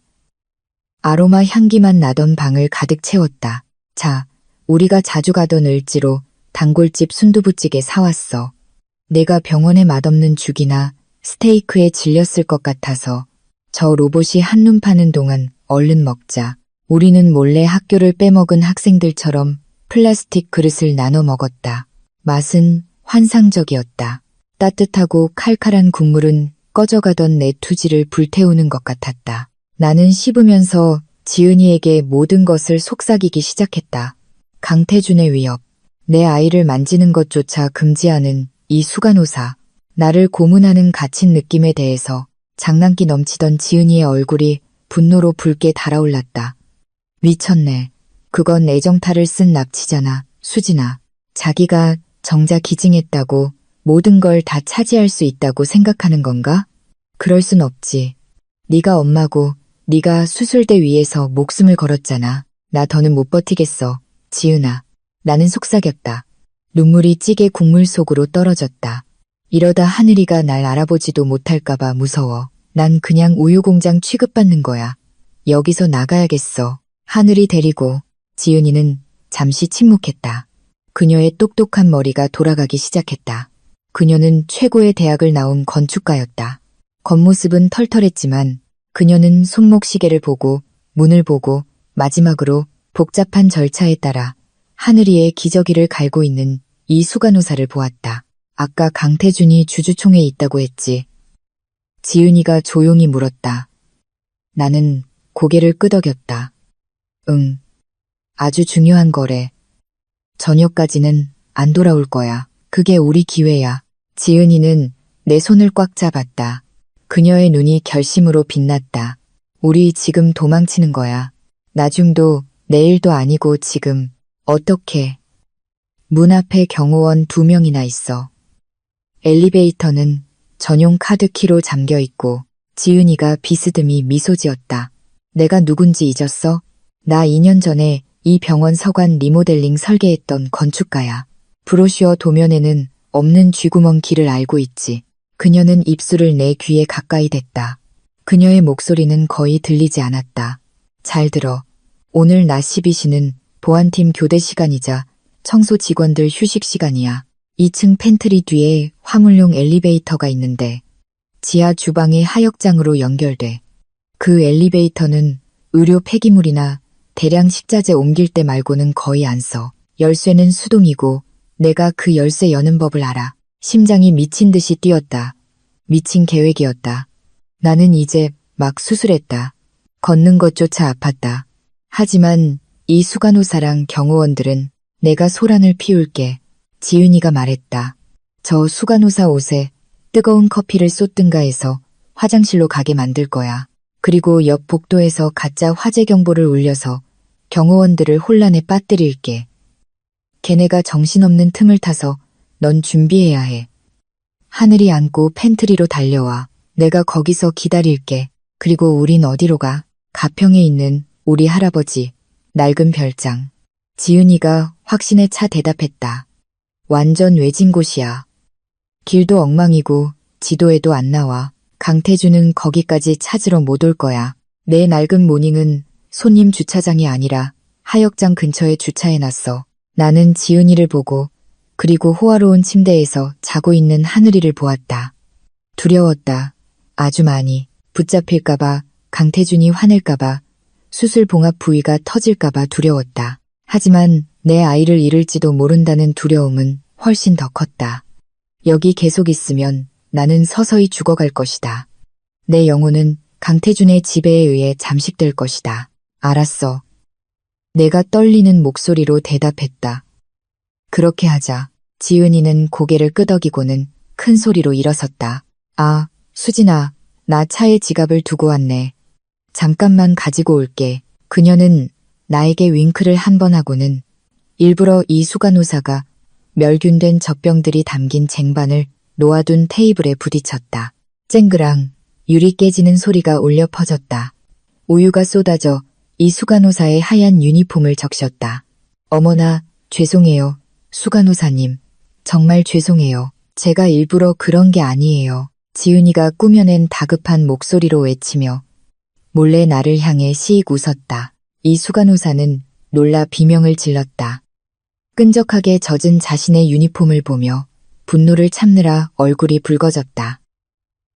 아로마 향기만 나던 방을 가득 채웠다. 자, 우리가 자주 가던 을지로 단골집 순두부찌개 사왔어. 내가 병원에 맛없는 죽이나 스테이크에 질렸을 것 같아서 저 로봇이 한눈 파는 동안 얼른 먹자. 우리는 몰래 학교를 빼먹은 학생들처럼 플라스틱 그릇을 나눠 먹었다. 맛은 환상적이었다. 따뜻하고 칼칼한 국물은 꺼져가던 내 투지를 불태우는 것 같았다. 나는 씹으면서 지은이에게 모든 것을 속삭이기 시작했다. 강태준의 위협, 내 아이를 만지는 것조차 금지하는 이 수간호사, 나를 고문하는 갇힌 느낌에 대해서 장난기 넘치던 지은이의 얼굴이 분노로 붉게 달아올랐다. 미쳤네. 그건 애정탈을 쓴 납치잖아, 수진아. 자기가 정작 기증했다고 모든 걸 다 차지할 수 있다고 생각하는 건가? 그럴 순 없지. 네가 엄마고 네가 수술대 위에서 목숨을 걸었잖아. 나 더는 못 버티겠어. 지은아. 나는 속삭였다. 눈물이 찌개 국물 속으로 떨어졌다. 이러다 하늘이가 날 알아보지도 못할까봐 무서워. 난 그냥 우유공장 취급받는 거야. 여기서 나가야겠어. 하늘이 데리고. 지은이는 잠시 침묵했다. 그녀의 똑똑한 머리가 돌아가기 시작했다. 그녀는 최고의 대학을 나온 건축가였다. 겉모습은 털털했지만 그녀는 손목시계를 보고 문을 보고 마지막으로 복잡한 절차에 따라 하늘이의 기저귀를 갈고 있는 이 수간호사를 보았다. 아까 강태준이 주주총회에 있다고 했지. 지은이가 조용히 물었다. 나는 고개를 끄덕였다. 응. 아주 중요한 거래. 저녁까지는 안 돌아올 거야. 그게 우리 기회야. 지은이는 내 손을 꽉 잡았다. 그녀의 눈이 결심으로 빛났다. 우리 지금 도망치는 거야. 나중도 내일도 아니고 지금. 어떻게? 문 앞에 경호원 2명이나 있어. 엘리베이터는 전용 카드키로 잠겨 있고 지은이가 비스듬히 미소 지었다. 내가 누군지 잊었어? 나 2년 전에 이 병원 서관 리모델링 설계했던 건축가야. 브로슈어 도면에는 없는 쥐구멍 길을 알고 있지. 그녀는 입술을 내 귀에 가까이 댔다. 그녀의 목소리는 거의 들리지 않았다. 잘 들어. 오늘 낮 12시는 보안팀 교대 시간이자 청소 직원들 휴식 시간이야. 2층 팬트리 뒤에 화물용 엘리베이터가 있는데 지하 주방의 하역장으로 연결돼. 그 엘리베이터는 의료 폐기물이나 대량 식자재 옮길 때 말고는 거의 안 써. 열쇠는 수동이고 내가 그 열쇠 여는 법을 알아. 심장이 미친 듯이 뛰었다. 미친 계획이었다. 나는 이제 막 수술했다. 걷는 것조차 아팠다. 하지만 이 수간호사랑 경호원들은 내가 소란을 피울게. 지은이가 말했다. 저 수간호사 옷에 뜨거운 커피를 쏟든가 해서 화장실로 가게 만들 거야. 그리고 옆 복도에서 가짜 화재 경보를 울려서 경호원들을 혼란에 빠뜨릴게. 걔네가 정신없는 틈을 타서 넌 준비해야 해. 하늘이 안고 팬트리로 달려와. 내가 거기서 기다릴게. 그리고 우린 어디로 가? 가평에 있는 우리 할아버지. 낡은 별장. 지은이가 확신에 차 대답했다. 완전 외진 곳이야. 길도 엉망이고 지도에도 안 나와. 강태준은 거기까지 찾으러 못 올 거야. 내 낡은 모닝은 손님 주차장이 아니라 하역장 근처에 주차해놨어. 나는 지은이를 보고 그리고 호화로운 침대에서 자고 있는 하늘이를 보았다. 두려웠다. 아주 많이. 붙잡힐까봐, 강태준이 화낼까봐, 수술 봉합 부위가 터질까봐 두려웠다. 하지만 내 아이를 잃을지도 모른다는 두려움은 훨씬 더 컸다. 여기 계속 있으면 나는 서서히 죽어갈 것이다. 내 영혼은 강태준의 지배에 의해 잠식될 것이다. 알았어. 내가 떨리는 목소리로 대답했다. 그렇게 하자. 지은이는 고개를 끄덕이고는 큰 소리로 일어섰다. 아, 수진아, 나 차에 지갑을 두고 왔네. 잠깐만 가지고 올게. 그녀는 나에게 윙크를 한 번 하고는 일부러 이 수간호사가 멸균된 젖병들이 담긴 쟁반을 놓아둔 테이블에 부딪혔다. 쨍그랑 유리 깨지는 소리가 울려 퍼졌다. 우유가 쏟아져 이 수간호사의 하얀 유니폼을 적셨다. 어머나, 죄송해요. 수간호사님. 정말 죄송해요. 제가 일부러 그런 게 아니에요. 지은이가 꾸며낸 다급한 목소리로 외치며 몰래 나를 향해 씩 웃었다. 이 수간호사는 놀라 비명을 질렀다. 끈적하게 젖은 자신의 유니폼을 보며 분노를 참느라 얼굴이 붉어졌다.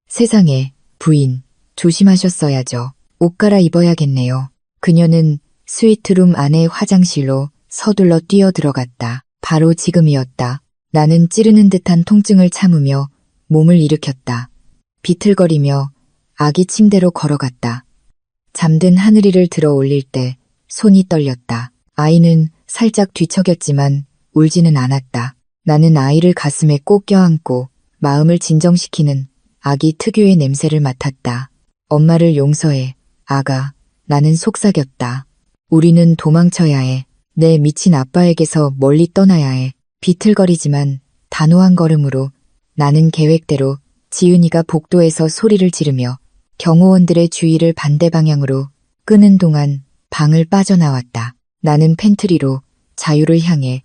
세상에, 부인, 조심하셨어야죠. 옷 갈아입어야겠네요. 그녀는 스위트룸 안의 화장실로 서둘러 뛰어들어갔다. 바로 지금이었다. 나는 찌르는 듯한 통증을 참으며 몸을 일으켰다. 비틀거리며 아기 침대로 걸어갔다. 잠든 하늘이를 들어 올릴 때 손이 떨렸다. 아이는 살짝 뒤척였지만 울지는 않았다. 나는 아이를 가슴에 꼭 껴안고 마음을 진정시키는 아기 특유의 냄새를 맡았다. 엄마를 용서해, 아가. 나는 속삭였다. 우리는 도망쳐야 해. 내 미친 아빠에게서 멀리 떠나야 해. 비틀거리지만 단호한 걸음으로 나는 계획대로 지은이가 복도에서 소리를 지르며 경호원들의 주의를 반대 방향으로 끄는 동안 방을 빠져나왔다. 나는 팬트리로 자유를 향해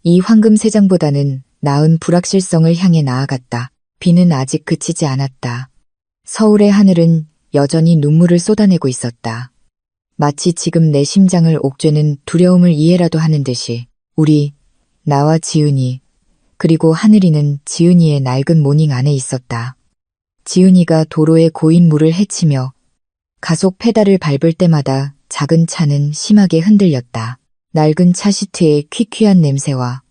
이 황금 세장보다는 나은 불확실성을 향해 나아갔다. 비는 아직 그치지 않았다. 서울의 하늘은 여전히 눈물을 쏟아내고 있었다. 마치 지금 내 심장을 옥죄는 두려움을 이해라도 하는 듯이 우리, 나와 지은이, 그리고 하늘이는 지은이의 낡은 모닝 안에 있었다. 지은이가 도로에 고인 물을 헤치며 가속 페달을 밟을 때마다 작은 차는 심하게 흔들렸다. 낡은 차 시트의 퀴퀴한 냄새와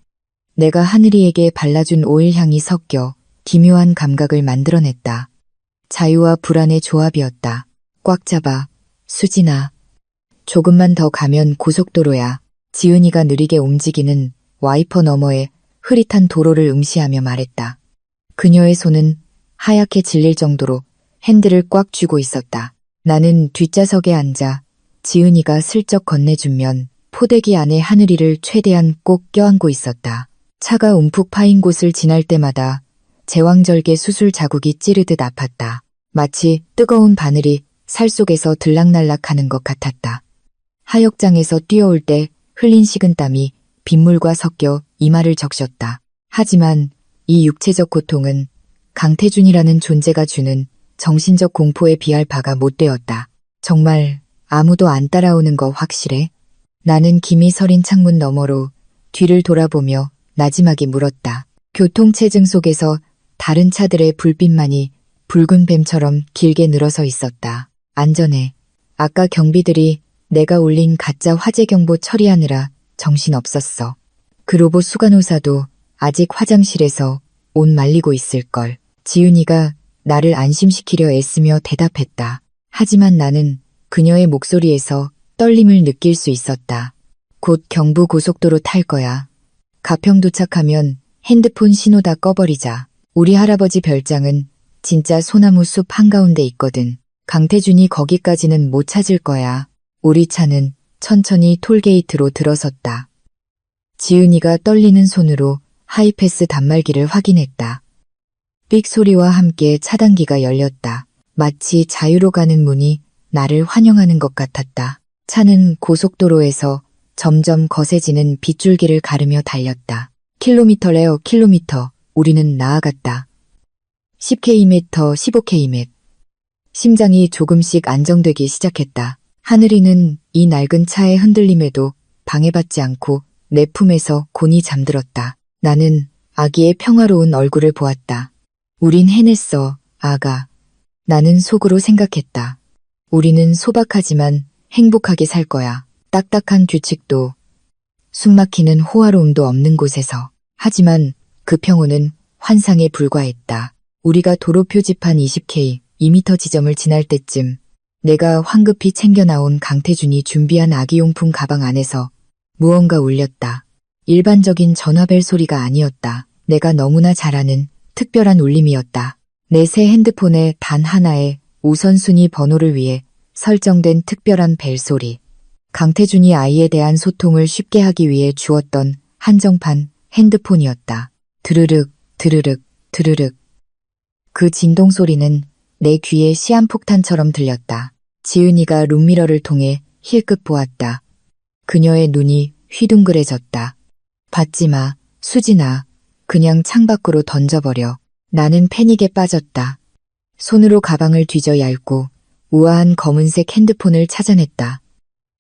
내가 하늘이에게 발라준 오일 향이 섞여 기묘한 감각을 만들어냈다. 자유와 불안의 조합이었다. 꽉 잡아, 수진아. 조금만 더 가면 고속도로야. 지은이가 느리게 움직이는 와이퍼 너머에 흐릿한 도로를 응시하며 말했다. 그녀의 손은 하얗게 질릴 정도로 핸들을 꽉 쥐고 있었다. 나는 뒷좌석에 앉아 지은이가 슬쩍 건네주면 포대기 안에 하늘이를 최대한 꼭 껴안고 있었다. 차가 움푹 파인 곳을 지날 때마다 제왕절개 수술 자국이 찌르듯 아팠다. 마치 뜨거운 바늘이 살 속에서 들락날락하는 것 같았다. 하역장에서 뛰어올 때 흘린 식은땀이 빗물과 섞여 이마를 적셨다. 하지만 이 육체적 고통은 강태준이라는 존재가 주는 정신적 공포에 비할 바가 못 되었다. 정말 아무도 안 따라오는 거 확실해? 나는 김이 서린 창문 너머로 뒤를 돌아보며 나지막이 물었다. 교통체증 속에서 다른 차들의 불빛만이 붉은 뱀처럼 길게 늘어서 있었다. 안전해. 아까 경비들이 내가 올린 가짜 화재 경보 처리하느라 정신없었어. 그 로봇 수간호사도 아직 화장실에서 옷 말리고 있을걸. 지은이가 나를 안심시키려 애쓰며 대답했다. 하지만 나는 그녀의 목소리에서 떨림을 느낄 수 있었다. 곧 경부 고속도로 탈 거야. 가평 도착하면 핸드폰 신호 다 꺼버리자. 우리 할아버지 별장은 진짜 소나무 숲 한가운데 있거든. 강태준이 거기까지는 못 찾을 거야. 우리 차는 천천히 톨게이트로 들어섰다. 지은이가 떨리는 손으로 하이패스 단말기를 확인했다. 삑 소리와 함께 차단기가 열렸다. 마치 자유로 가는 문이 나를 환영하는 것 같았다. 차는 고속도로에서 점점 거세지는 빗줄기를 가르며 달렸다. 킬로미터래요, 킬로미터. 우리는 나아갔다. 10km, 15km. 심장이 조금씩 안정되기 시작했다. 하늘이는 이 낡은 차의 흔들림에도 방해받지 않고 내 품에서 곤히 잠들었다. 나는 아기의 평화로운 얼굴을 보았다. 우린 해냈어, 아가. 나는 속으로 생각했다. 우리는 소박하지만 행복하게 살 거야. 딱딱한 규칙도 숨막히는 호화로움도 없는 곳에서. 하지만 그 평온은 환상에 불과했다. 우리가 도로 표지판 20K, 2미터 지점을 지날 때쯤 내가 황급히 챙겨 나온 강태준이 준비한 아기용품 가방 안에서 무언가 울렸다. 일반적인 전화벨 소리가 아니었다. 내가 너무나 잘 아는 특별한 울림이었다. 내 새 핸드폰의 단 하나의 우선순위 번호를 위해 설정된 특별한 벨소리. 강태준이 아이에 대한 소통을 쉽게 하기 위해 주었던 한정판 핸드폰이었다. 드르륵, 드르륵, 드르륵. 그 진동 소리는 내 귀에 시한폭탄처럼 들렸다. 지은이가 룸미러를 통해 힐끗 보았다. 그녀의 눈이 휘둥그레졌다. 받지 마, 수진아. 그냥 창밖으로 던져버려. 나는 패닉에 빠졌다. 손으로 가방을 뒤져 얇고 우아한 검은색 핸드폰을 찾아냈다.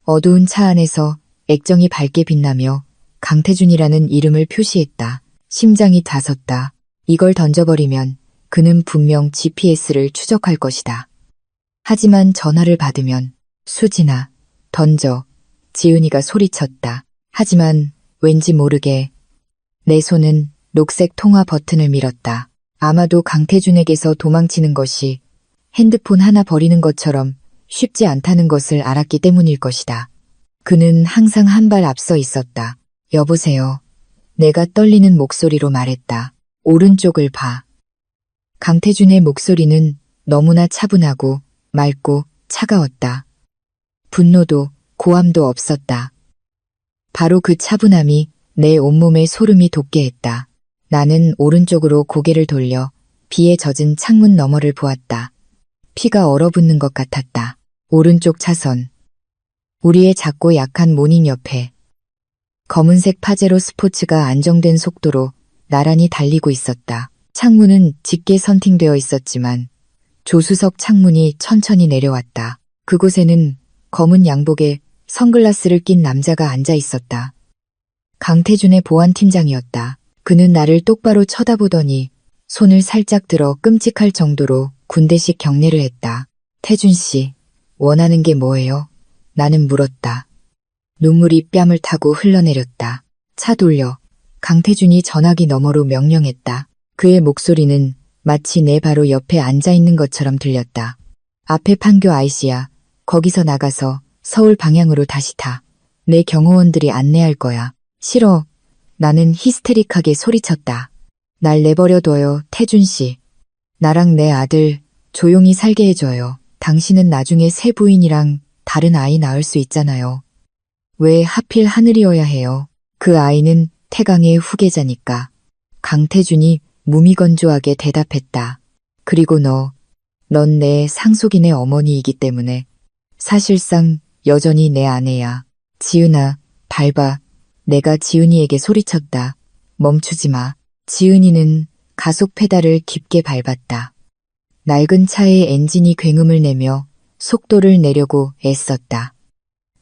어두운 차 안에서 액정이 밝게 빛나며 강태준이라는 이름을 표시했다. 심장이 다섰다. 이걸 던져버리면 그는 분명 GPS를 추적할 것이다. 하지만 전화를 받으면 수진아, 던져. 지은이가 소리쳤다. 하지만 왠지 모르게 내 손은 녹색 통화 버튼을 밀었다. 아마도 강태준에게서 도망치는 것이 핸드폰 하나 버리는 것처럼 쉽지 않다는 것을 알았기 때문일 것이다. 그는 항상 한 발 앞서 있었다. 여보세요. 내가 떨리는 목소리로 말했다. 오른쪽을 봐. 강태준의 목소리는 너무나 차분하고 맑고 차가웠다. 분노도 고함도 없었다. 바로 그 차분함이 내 온몸에 소름이 돋게 했다. 나는 오른쪽으로 고개를 돌려 비에 젖은 창문 너머를 보았다. 피가 얼어붙는 것 같았다. 오른쪽 차선. 우리의 작고 약한 모닝 옆에 검은색 파제로 스포츠가 안정된 속도로 나란히 달리고 있었다. 창문은 짙게 선팅되어 있었지만 조수석 창문이 천천히 내려왔다. 그곳에는 검은 양복에 선글라스를 낀 남자가 앉아 있었다. 강태준의 보안팀장이었다. 그는 나를 똑바로 쳐다보더니 손을 살짝 들어 끔찍할 정도로 군대식 경례를 했다. 태준 씨, 원하는 게 뭐예요? 나는 물었다. 눈물이 뺨을 타고 흘러내렸다. 차 돌려. 강태준이 전화기 너머로 명령했다. 그의 목소리는 마치 내 바로 옆에 앉아있는 것처럼 들렸다. 앞에 판교 IC야. 거기서 나가서 서울 방향으로 다시 타. 내 경호원들이 안내할 거야. 싫어. 나는 히스테릭하게 소리쳤다. 날 내버려둬요, 태준 씨. 나랑 내 아들 조용히 살게 해줘요. 당신은 나중에 새 부인이랑 다른 아이 낳을 수 있잖아요. 왜 하필 하늘이어야 해요? 그 아이는 태강의 후계자니까. 강태준이 무미건조하게 대답했다. 그리고 넌 내 상속인의 어머니이기 때문에 사실상 여전히 내 아내야. 지은아, 밟아. 내가 지은이에게 소리쳤다. 멈추지 마. 지은이는 가속 페달을 깊게 밟았다. 낡은 차의 엔진이 굉음을 내며 속도를 내려고 애썼다.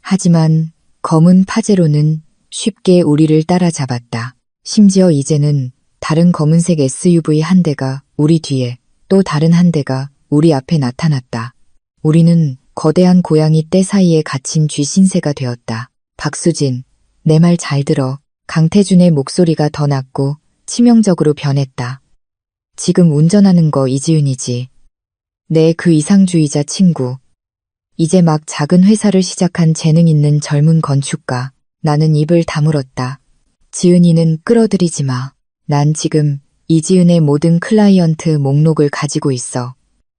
하지만 검은 파제로는 쉽게 우리를 따라잡았다. 심지어 이제는 다른 검은색 SUV 한 대가 우리 뒤에, 또 다른 한 대가 우리 앞에 나타났다. 우리는 거대한 고양이 떼 사이에 갇힌 쥐신세가 되었다. 박수진, 내 말 잘 들어. 강태준의 목소리가 더 낮고 치명적으로 변했다. 지금 운전하는 거 이지은이지. 내 그 이상주의자 친구. 이제 막 작은 회사를 시작한 재능 있는 젊은 건축가. 나는 입을 다물었다. 지은이는 끌어들이지 마. 난 지금 이지은의 모든 클라이언트 목록을 가지고 있어.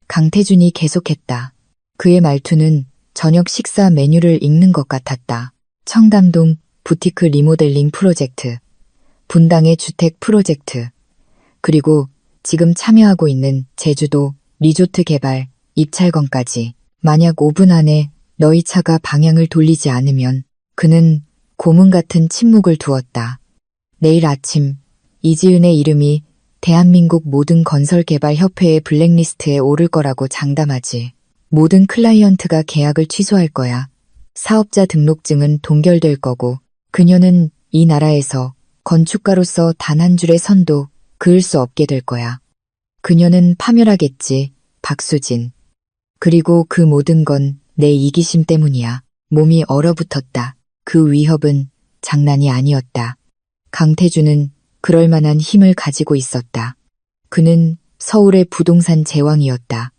강태준이 계속했다. 그의 말투는 저녁 식사 메뉴를 읽는 것 같았다. 청담동 부티크 리모델링 프로젝트, 분당의 주택 프로젝트, 그리고 지금 참여하고 있는 제주도 리조트 개발, 입찰건까지. 만약 5분 안에 너희 차가 방향을 돌리지 않으면 그는 고문 같은 침묵을 두었다. 내일 아침 이지은의 이름이 대한민국 모든 건설개발협회의 블랙리스트에 오를 거라고 장담하지. 모든 클라이언트가 계약을 취소할 거야. 사업자 등록증은 동결될 거고 그녀는 이 나라에서 건축가로서 단 한 줄의 선도 그을 수 없게 될 거야. 그녀는 파멸하겠지, 박수진. 그리고 그 모든 건 내 이기심 때문이야. 몸이 얼어붙었다. 그 위협은 장난이 아니었다. 강태준은 그럴 만한 힘을 가지고 있었다. 그는 서울의 부동산 제왕이었다.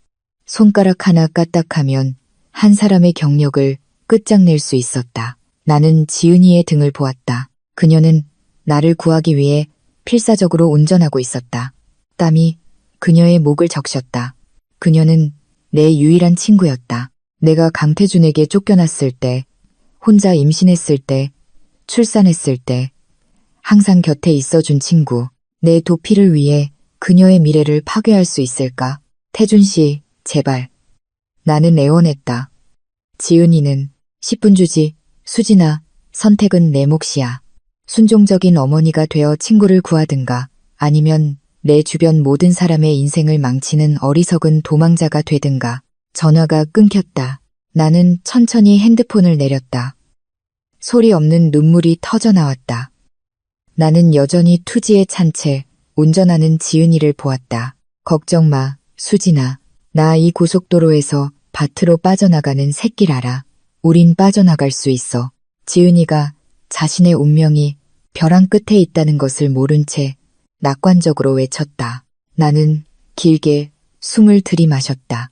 손가락 하나 까딱하면 한 사람의 경력을 끝장낼 수 있었다. 나는 지은이의 등을 보았다. 그녀는 나를 구하기 위해 필사적으로 운전하고 있었다. 땀이 그녀의 목을 적셨다. 그녀는 내 유일한 친구였다. 내가 강태준에게 쫓겨났을 때, 혼자 임신했을 때, 출산했을 때, 항상 곁에 있어준 친구. 내 도피를 위해 그녀의 미래를 파괴할 수 있을까? 태준 씨, 제발. 나는 애원했다. 지은이는 10분 주지, 수진아, 선택은 내 몫이야. 순종적인 어머니가 되어 친구를 구하든가, 아니면 내 주변 모든 사람의 인생을 망치는 어리석은 도망자가 되든가. 전화가 끊겼다. 나는 천천히 핸드폰을 내렸다. 소리 없는 눈물이 터져 나왔다. 나는 여전히 투지에 찬 채 운전하는 지은이를 보았다. 걱정 마, 수진아. 나 이 고속도로에서 밭으로 빠져나가는 샛길 알아. 우린 빠져나갈 수 있어. 지은이가 자신의 운명이 벼랑 끝에 있다는 것을 모른 채 낙관적으로 외쳤다. 나는 길게 숨을 들이마셨다.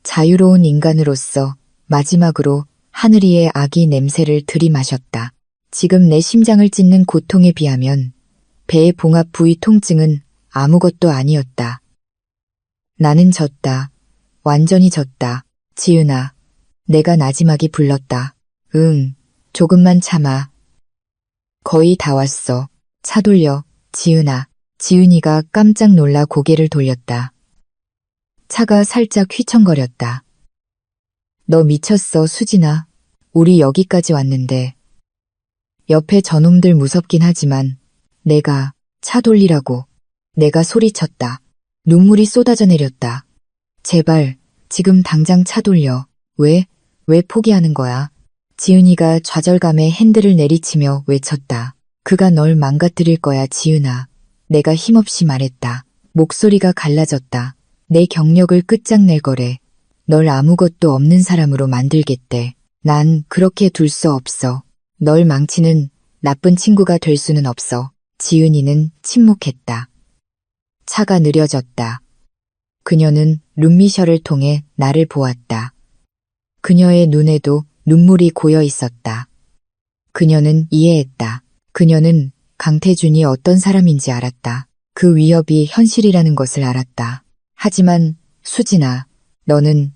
자유로운 인간으로서 마지막으로 하늘 위의 아기 냄새를 들이마셨다. 지금 내 심장을 찢는 고통에 비하면 배의 봉합 부위 통증은 아무것도 아니었다. 나는 졌다. 완전히 졌다. 지은아, 내가 나지막이 불렀다. 응, 조금만 참아. 거의 다 왔어. 차 돌려, 지은아. 지은이가 깜짝 놀라 고개를 돌렸다. 차가 살짝 휘청거렸다. 너 미쳤어, 수진아. 우리 여기까지 왔는데. 옆에 저놈들 무섭긴 하지만 내가 차 돌리라고. 내가 소리쳤다. 눈물이 쏟아져 내렸다. 제발 지금 당장 차 돌려. 왜 포기하는 거야? 지은이가 좌절감에 핸들을 내리치며 외쳤다. 그가 널 망가뜨릴 거야, 지은아. 내가 힘없이 말했다. 목소리가 갈라졌다. 내 경력을 끝장낼 거래. 널 아무것도 없는 사람으로 만들겠대. 난 그렇게 둘 수 없어. 널 망치는 나쁜 친구가 될 수는 없어. 지은이는 침묵했다. 차가 느려졌다. 그녀는 룸미셔를 통해 나를 보았다. 그녀의 눈에도 눈물이 고여 있었다. 그녀는 이해했다. 그녀는 강태준이 어떤 사람인지 알았다. 그 위협이 현실이라는 것을 알았다. 하지만 수진아, 너는...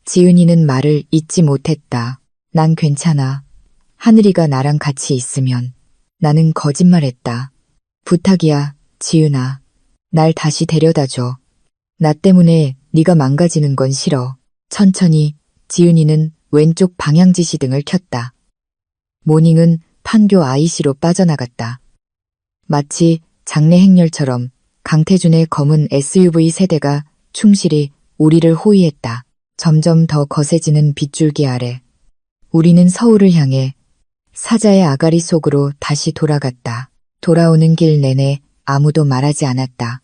지은이는 말을 잇지 못했다. 난 괜찮아. 하늘이가 나랑 같이 있으면. 나는 거짓말했다. 부탁이야, 지은아. 날 다시 데려다줘. 나 때문에 네가 망가지는 건 싫어. 천천히 지은이는 왼쪽 방향지시등을 켰다. 모닝은 판교 IC로 빠져나갔다. 마치 장례 행렬처럼 강태준의 검은 SUV 세대가 충실히 우리를 호위했다. 점점 더 거세지는 빗줄기 아래 우리는 서울을 향해 사자의 아가리 속으로 다시 돌아갔다. 돌아오는 길 내내 아무도 말하지 않았다.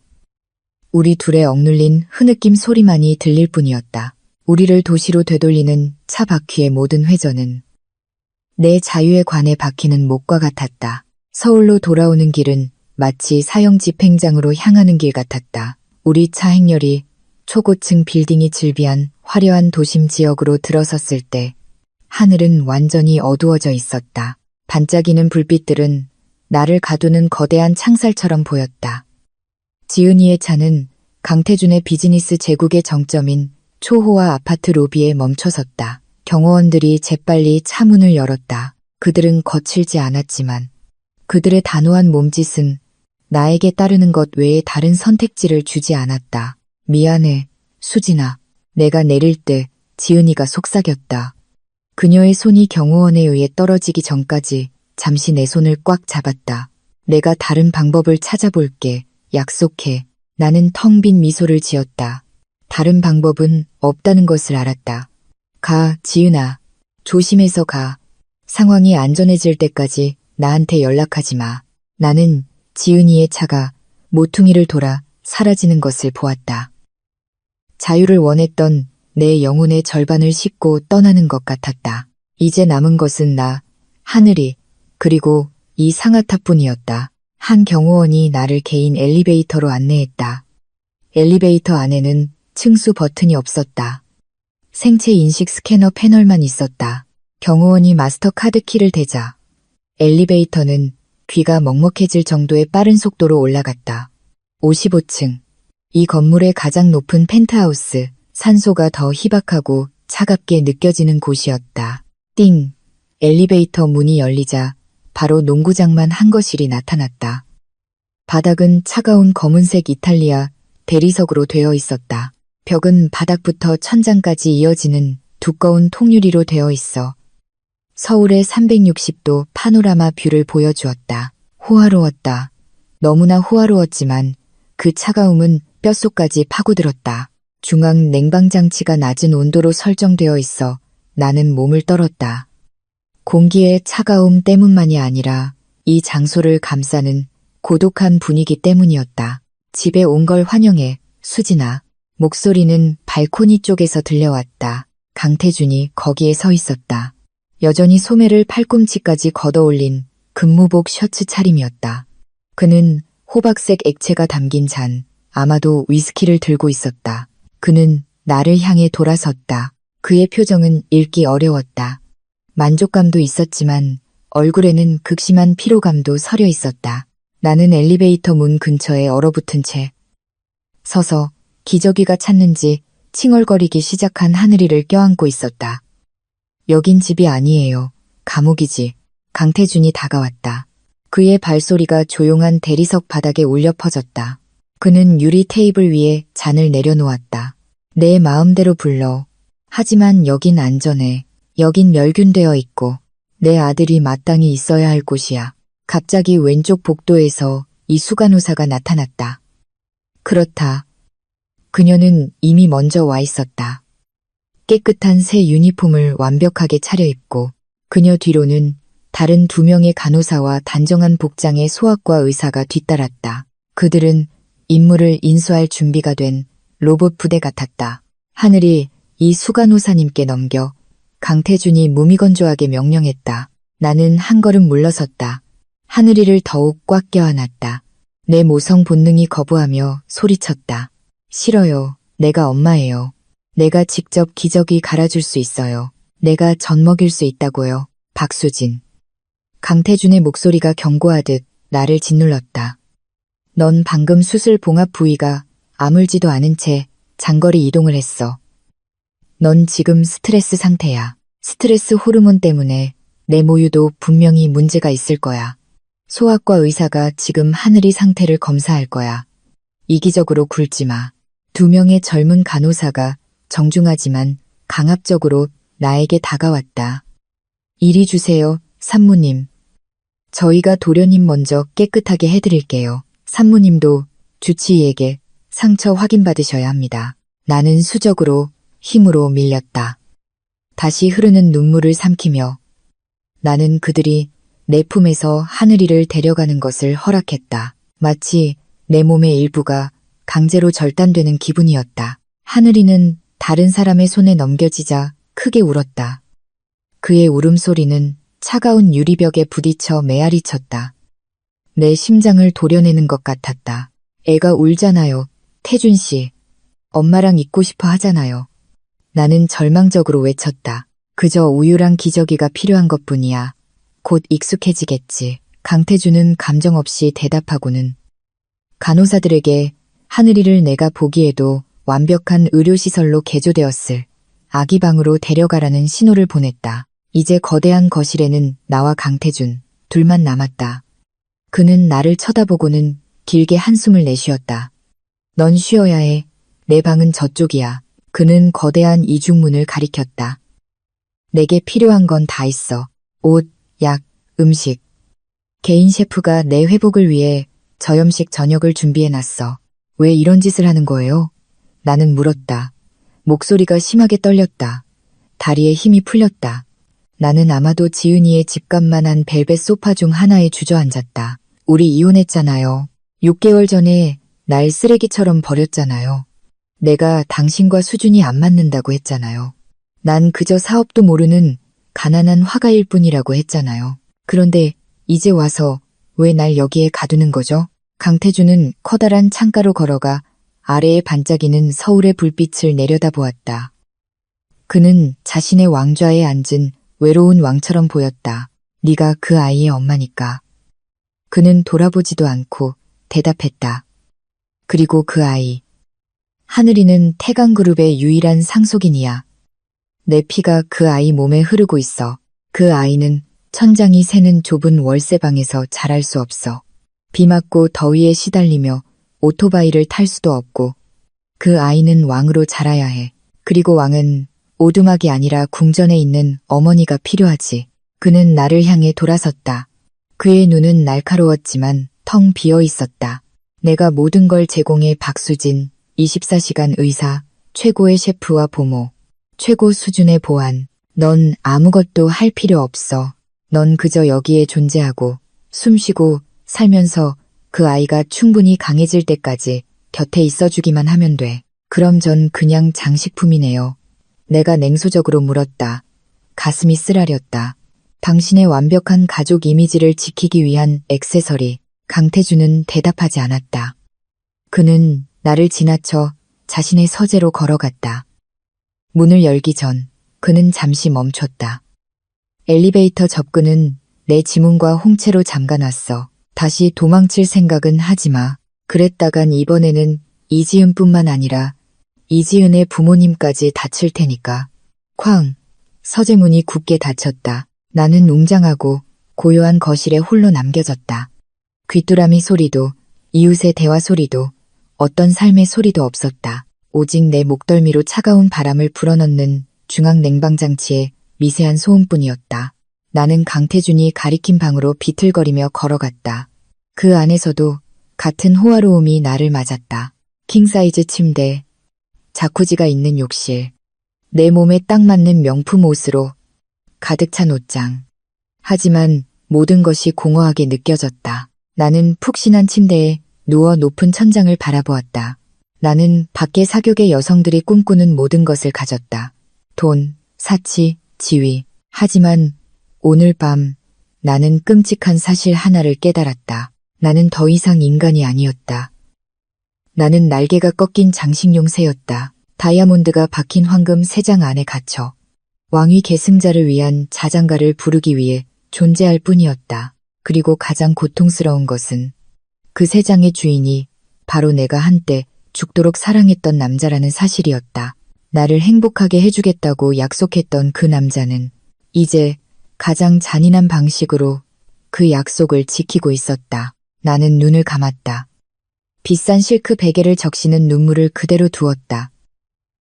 우리 둘의 억눌린 흐느낌 소리만이 들릴 뿐이었다. 우리를 도시로 되돌리는 차 바퀴의 모든 회전은 내 자유에 관해 박히는 목과 같았다. 서울로 돌아오는 길은 마치 사형 집행장으로 향하는 길 같았다. 우리 차 행렬이 초고층 빌딩이 즐비한 화려한 도심 지역으로 들어섰을 때 하늘은 완전히 어두워져 있었다. 반짝이는 불빛들은 나를 가두는 거대한 창살처럼 보였다. 지은이의 차는 강태준의 비즈니스 제국의 정점인 초호화 아파트 로비에 멈춰섰다. 경호원들이 재빨리 차 문을 열었다. 그들은 거칠지 않았지만 그들의 단호한 몸짓은 나에게 따르는 것 외에 다른 선택지를 주지 않았다. 미안해, 수진아. 내가 내릴 때 지은이가 속삭였다. 그녀의 손이 경호원에 의해 떨어지기 전까지 잠시 내 손을 꽉 잡았다. 내가 다른 방법을 찾아볼게. 약속해. 나는 텅 빈 미소를 지었다. 다른 방법은 없다는 것을 알았다. 가, 지은아. 조심해서 가. 상황이 안전해질 때까지 나한테 연락하지 마. 나는 지은이의 차가 모퉁이를 돌아 사라지는 것을 보았다. 자유를 원했던 내 영혼의 절반을 싣고 떠나는 것 같았다. 이제 남은 것은 나, 하늘이, 그리고 이 상아탑뿐이었다. 한 경호원이 나를 개인 엘리베이터로 안내했다. 엘리베이터 안에는 층수 버튼이 없었다. 생체 인식 스캐너 패널만 있었다. 경호원이 마스터 카드 키를 대자 엘리베이터는 귀가 먹먹해질 정도의 빠른 속도로 올라갔다. 55층. 이 건물의 가장 높은 펜트하우스, 산소가 더 희박하고 차갑게 느껴지는 곳이었다. 띵! 엘리베이터 문이 열리자 바로 농구장만 한 거실이 나타났다. 바닥은 차가운 검은색 이탈리아 대리석으로 되어 있었다. 벽은 바닥부터 천장까지 이어지는 두꺼운 통유리로 되어 있어 서울의 360도 파노라마 뷰를 보여주었다. 호화로웠다. 너무나 호화로웠지만 그 차가움은 뼛속까지 파고들었다. 중앙 냉방장치가 낮은 온도로 설정되어 있어 나는 몸을 떨었다. 공기의 차가움 때문만이 아니라 이 장소를 감싸는 고독한 분위기 때문이었다. 집에 온 걸 환영해, 수진아. 목소리는 발코니 쪽에서 들려왔다. 강태준이 거기에 서 있었다. 여전히 소매를 팔꿈치까지 걷어올린 근무복 셔츠 차림이었다. 그는 호박색 액체가 담긴 잔, 아마도 위스키를 들고 있었다. 그는 나를 향해 돌아섰다. 그의 표정은 읽기 어려웠다. 만족감도 있었지만 얼굴에는 극심한 피로감도 서려 있었다. 나는 엘리베이터 문 근처에 얼어붙은 채 서서 기저귀가 찼는지 칭얼거리기 시작한 하늘이를 껴안고 있었다. 여긴 집이 아니에요. 감옥이지. 강태준이 다가왔다. 그의 발소리가 조용한 대리석 바닥에 울려 퍼졌다. 그는 유리 테이블 위에 잔을 내려놓았다. 내 마음대로 불러. 하지만 여긴 안전해. 여긴 멸균되어 있고 내 아들이 마땅히 있어야 할 곳이야. 갑자기 왼쪽 복도에서 이 수간호사가 나타났다. 그렇다. 그녀는 이미 먼저 와 있었다. 깨끗한 새 유니폼을 완벽하게 차려입고 그녀 뒤로는 다른 2명의 간호사와 단정한 복장의 소아과 의사가 뒤따랐다. 그들은 임무를 인수할 준비가 된 로봇 부대 같았다. 하늘이 이 수간호사님께 넘겨 강태준이 무미건조하게 명령했다. 나는 한 걸음 물러섰다. 하늘이를 더욱 꽉 껴안았다. 내 모성 본능이 거부하며 소리쳤다. 싫어요. 내가 엄마예요. 내가 직접 기저귀 갈아줄 수 있어요. 내가 젖 먹일 수 있다고요. 박수진. 강태준의 목소리가 경고하듯 나를 짓눌렀다. 넌 방금 수술 봉합 부위가 아물지도 않은 채 장거리 이동을 했어. 넌 지금 스트레스 상태야. 스트레스 호르몬 때문에 내 모유도 분명히 문제가 있을 거야. 소아과 의사가 지금 하늘이 상태를 검사할 거야. 이기적으로 굴지 마. 2명의 젊은 간호사가 정중하지만 강압적으로 나에게 다가왔다. 이리 주세요, 산모님. 저희가 도련님 먼저 깨끗하게 해드릴게요. 산모님도 주치의에게 상처 확인받으셔야 합니다. 나는 수적으로 힘으로 밀렸다. 다시 흐르는 눈물을 삼키며 나는 그들이 내 품에서 하늘이를 데려가는 것을 허락했다. 마치 내 몸의 일부가 강제로 절단되는 기분이었다. 하늘이는 다른 사람의 손에 넘겨지자 크게 울었다. 그의 울음소리는 차가운 유리벽에 부딪혀 메아리 쳤다. 내 심장을 도려내는 것 같았다. 애가 울잖아요. 태준 씨. 엄마랑 있고 싶어 하잖아요. 나는 절망적으로 외쳤다. 그저 우유랑 기저귀가 필요한 것뿐이야. 곧 익숙해지겠지. 강태준은 감정 없이 대답하고는 간호사들에게 하늘이를 내가 보기에도 완벽한 의료시설로 개조되었을 아기 방으로 데려가라는 신호를 보냈다. 이제 거대한 거실에는 나와 강태준, 둘만 남았다. 그는 나를 쳐다보고는 길게 한숨을 내쉬었다. 넌 쉬어야 해. 내 방은 저쪽이야. 그는 거대한 이중문을 가리켰다. 내게 필요한 건 다 있어. 옷, 약, 음식. 개인 셰프가 내 회복을 위해 저염식 저녁을 준비해놨어. 왜 이런 짓을 하는 거예요? 나는 물었다. 목소리가 심하게 떨렸다. 다리에 힘이 풀렸다. 나는 아마도 지은이의 집값만 한 벨벳 소파 중 하나에 주저앉았다. 우리 이혼했잖아요. 6개월 전에 날 쓰레기처럼 버렸잖아요. 내가 당신과 수준이 안 맞는다고 했잖아요. 난 그저 사업도 모르는 가난한 화가일 뿐이라고 했잖아요. 그런데 이제 와서 왜 날 여기에 가두는 거죠? 강태준은 커다란 창가로 걸어가 아래에 반짝이는 서울의 불빛을 내려다보았다. 그는 자신의 왕좌에 앉은 외로운 왕처럼 보였다. 네가 그 아이의 엄마니까. 그는 돌아보지도 않고 대답했다. 그리고 그 아이. 하늘이는 태강그룹의 유일한 상속인이야. 내 피가 그 아이 몸에 흐르고 있어. 그 아이는 천장이 새는 좁은 월세방에서 자랄 수 없어. 비 맞고 더위에 시달리며 오토바이를 탈 수도 없고 그 아이는 왕으로 자라야 해. 그리고 왕은 오두막이 아니라 궁전에 있는 어머니가 필요하지. 그는 나를 향해 돌아섰다. 그의 눈은 날카로웠지만 텅 비어 있었다. 내가 모든 걸 제공해 박수진, 24시간 의사, 최고의 셰프와 보모, 최고 수준의 보안. 넌 아무것도 할 필요 없어. 넌 그저 여기에 존재하고 숨쉬고 살면서 그 아이가 충분히 강해질 때까지 곁에 있어주기만 하면 돼. 그럼 전 그냥 장식품이네요. 내가 냉소적으로 물었다. 가슴이 쓰라렸다. 당신의 완벽한 가족 이미지를 지키기 위한 액세서리. 강태준은 대답하지 않았다. 그는 나를 지나쳐 자신의 서재로 걸어갔다. 문을 열기 전 그는 잠시 멈췄다. 엘리베이터 접근은 내 지문과 홍채로 잠가놨어. 다시 도망칠 생각은 하지 마. 그랬다간 이번에는 이지은뿐만 아니라 이지은의 부모님까지 다칠 테니까. 쾅! 서재문이 굳게 닫혔다. 나는 웅장하고 고요한 거실에 홀로 남겨졌다. 귀뚜라미 소리도, 이웃의 대화 소리도, 어떤 삶의 소리도 없었다. 오직 내 목덜미로 차가운 바람을 불어넣는 중앙 냉방장치의 미세한 소음뿐이었다. 나는 강태준이 가리킨 방으로 비틀거리며 걸어갔다. 그 안에서도 같은 호화로움이 나를 맞았다. 킹사이즈 침대, 자쿠지가 있는 욕실, 내 몸에 딱 맞는 명품 옷으로 가득 찬 옷장. 하지만 모든 것이 공허하게 느껴졌다. 나는 푹신한 침대에 누워 높은 천장을 바라보았다. 나는 밖의 사격의 여성들이 꿈꾸는 모든 것을 가졌다. 돈, 사치, 지위. 하지만 오늘 밤 나는 끔찍한 사실 하나를 깨달았다. 나는 더 이상 인간이 아니었다. 나는 날개가 꺾인 장식용 새였다. 다이아몬드가 박힌 황금 새장 안에 갇혀 왕위 계승자를 위한 자장가를 부르기 위해 존재할 뿐이었다. 그리고 가장 고통스러운 것은 그 새장의 주인이 바로 내가 한때 죽도록 사랑했던 남자라는 사실이었다. 나를 행복하게 해주겠다고 약속했던 그 남자는 이제 가장 잔인한 방식으로 그 약속을 지키고 있었다. 나는 눈을 감았다. 비싼 실크 베개를 적시는 눈물을 그대로 두었다.